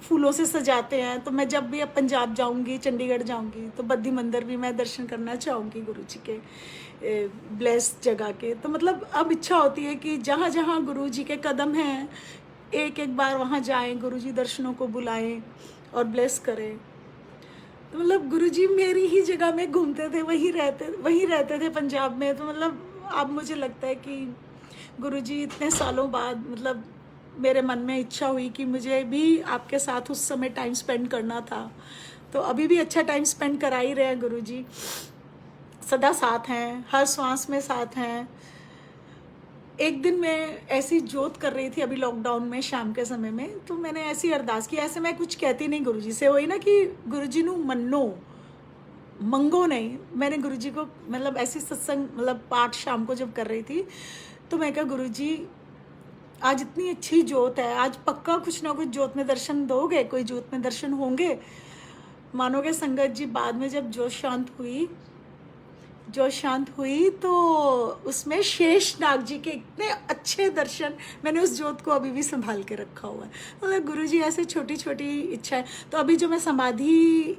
Speaker 1: फूलों से सजाते हैं। तो मैं जब भी अब पंजाब जाऊंगी, चंडीगढ़ जाऊंगी, तो बद्दी मंदिर भी मैं दर्शन करना चाहूँगी गुरु जी के ब्लेस जगह के। तो मतलब अब इच्छा होती है कि जहाँ जहाँ गुरु जी के कदम हैं एक एक बार वहाँ जाएं, गुरु जी दर्शनों को बुलाएं और ब्लेस करें। तो मतलब गुरु जी मेरी ही जगह में घूमते थे, वहीं रहते थे पंजाब में। तो मतलब अब मुझे लगता है कि गुरु जी इतने सालों बाद मतलब मेरे मन में इच्छा हुई कि मुझे भी आपके साथ उस समय टाइम स्पेंड करना था। तो अभी भी अच्छा टाइम स्पेंड करा ही रहे हैं गुरु जी, सदा साथ हैं, हर श्वास में साथ हैं। एक दिन मैं ऐसी जोत कर रही थी अभी लॉकडाउन में शाम के समय में, तो मैंने ऐसी अरदास की। ऐसे मैं कुछ कहती नहीं गुरु जी से, वही ना कि गुरु जी नू मन्नो मंगो नहीं। मैंने गुरु जी को मतलब ऐसी सत्संग मतलब पाठ शाम को जब कर रही थी तो मैं कहा गुरु जी आज इतनी अच्छी जोत है, आज पक्का कुछ ना कुछ जोत में दर्शन दोगे, कोई जोत में दर्शन होंगे। मानोगे संगत जी, बाद में जब जोत शांत हुई तो उसमें शेष नाग जी के इतने अच्छे दर्शन, मैंने उस जोत को अभी भी संभाल के रखा हुआ है। मतलब गुरु जी ऐसे छोटी छोटी इच्छा है। तो अभी जो मैं समाधि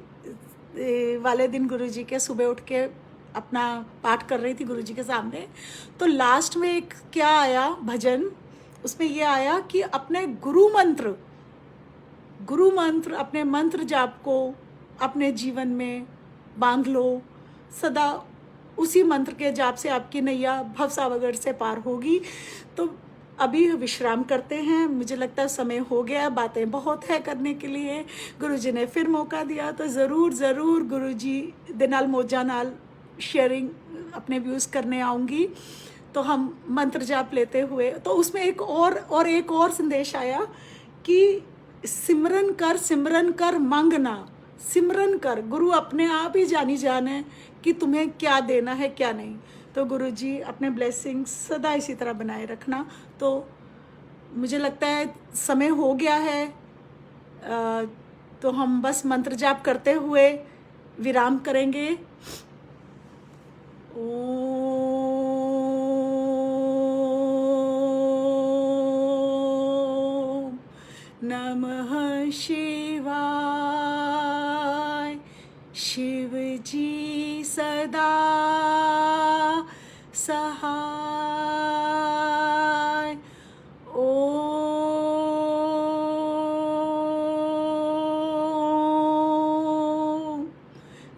Speaker 1: वाले दिन गुरु जी के सुबह उठ के अपना पाठ कर रही थी गुरु जी के सामने, तो लास्ट में एक क्या आया भजन, उसमें ये आया कि अपने गुरु मंत्र अपने मंत्र जाप को अपने जीवन में बांध लो। सदा उसी मंत्र के जाप से आपकी नैया भवसागर से पार होगी। तो अभी विश्राम करते हैं, मुझे लगता है समय हो गया, बातें बहुत है करने के लिए। गुरु जी ने फिर मौका दिया तो ज़रूर गुरु जी दे नाल मौजा नाल शेयरिंग अपने व्यूज़ करने आऊँगी। तो हम मंत्र जाप लेते हुए, तो उसमें एक और संदेश आया कि सिमरन कर मांगना, सिमरन कर। गुरु अपने आप ही जानी जान है कि तुम्हें क्या देना है क्या नहीं। तो गुरु जी अपने ब्लेसिंग्स सदा इसी तरह बनाए रखना। तो मुझे लगता है समय हो गया है, तो हम बस मंत्र जाप करते हुए विराम करेंगे। ओम नमः शिवाय। शिव जी सदा सहाय। ओम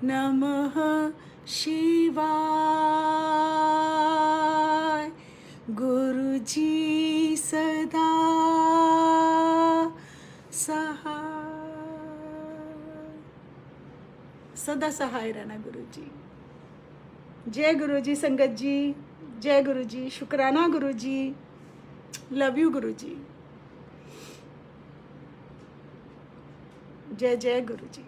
Speaker 1: नमः शिवाय। गुरु जी सदा सहाय रहना गुरु जी। जय गुरु जी संगत जी, जय गुरु जी, शुक्राना गुरु जी, लव यू गुरु जी, जय जय गुरु जी।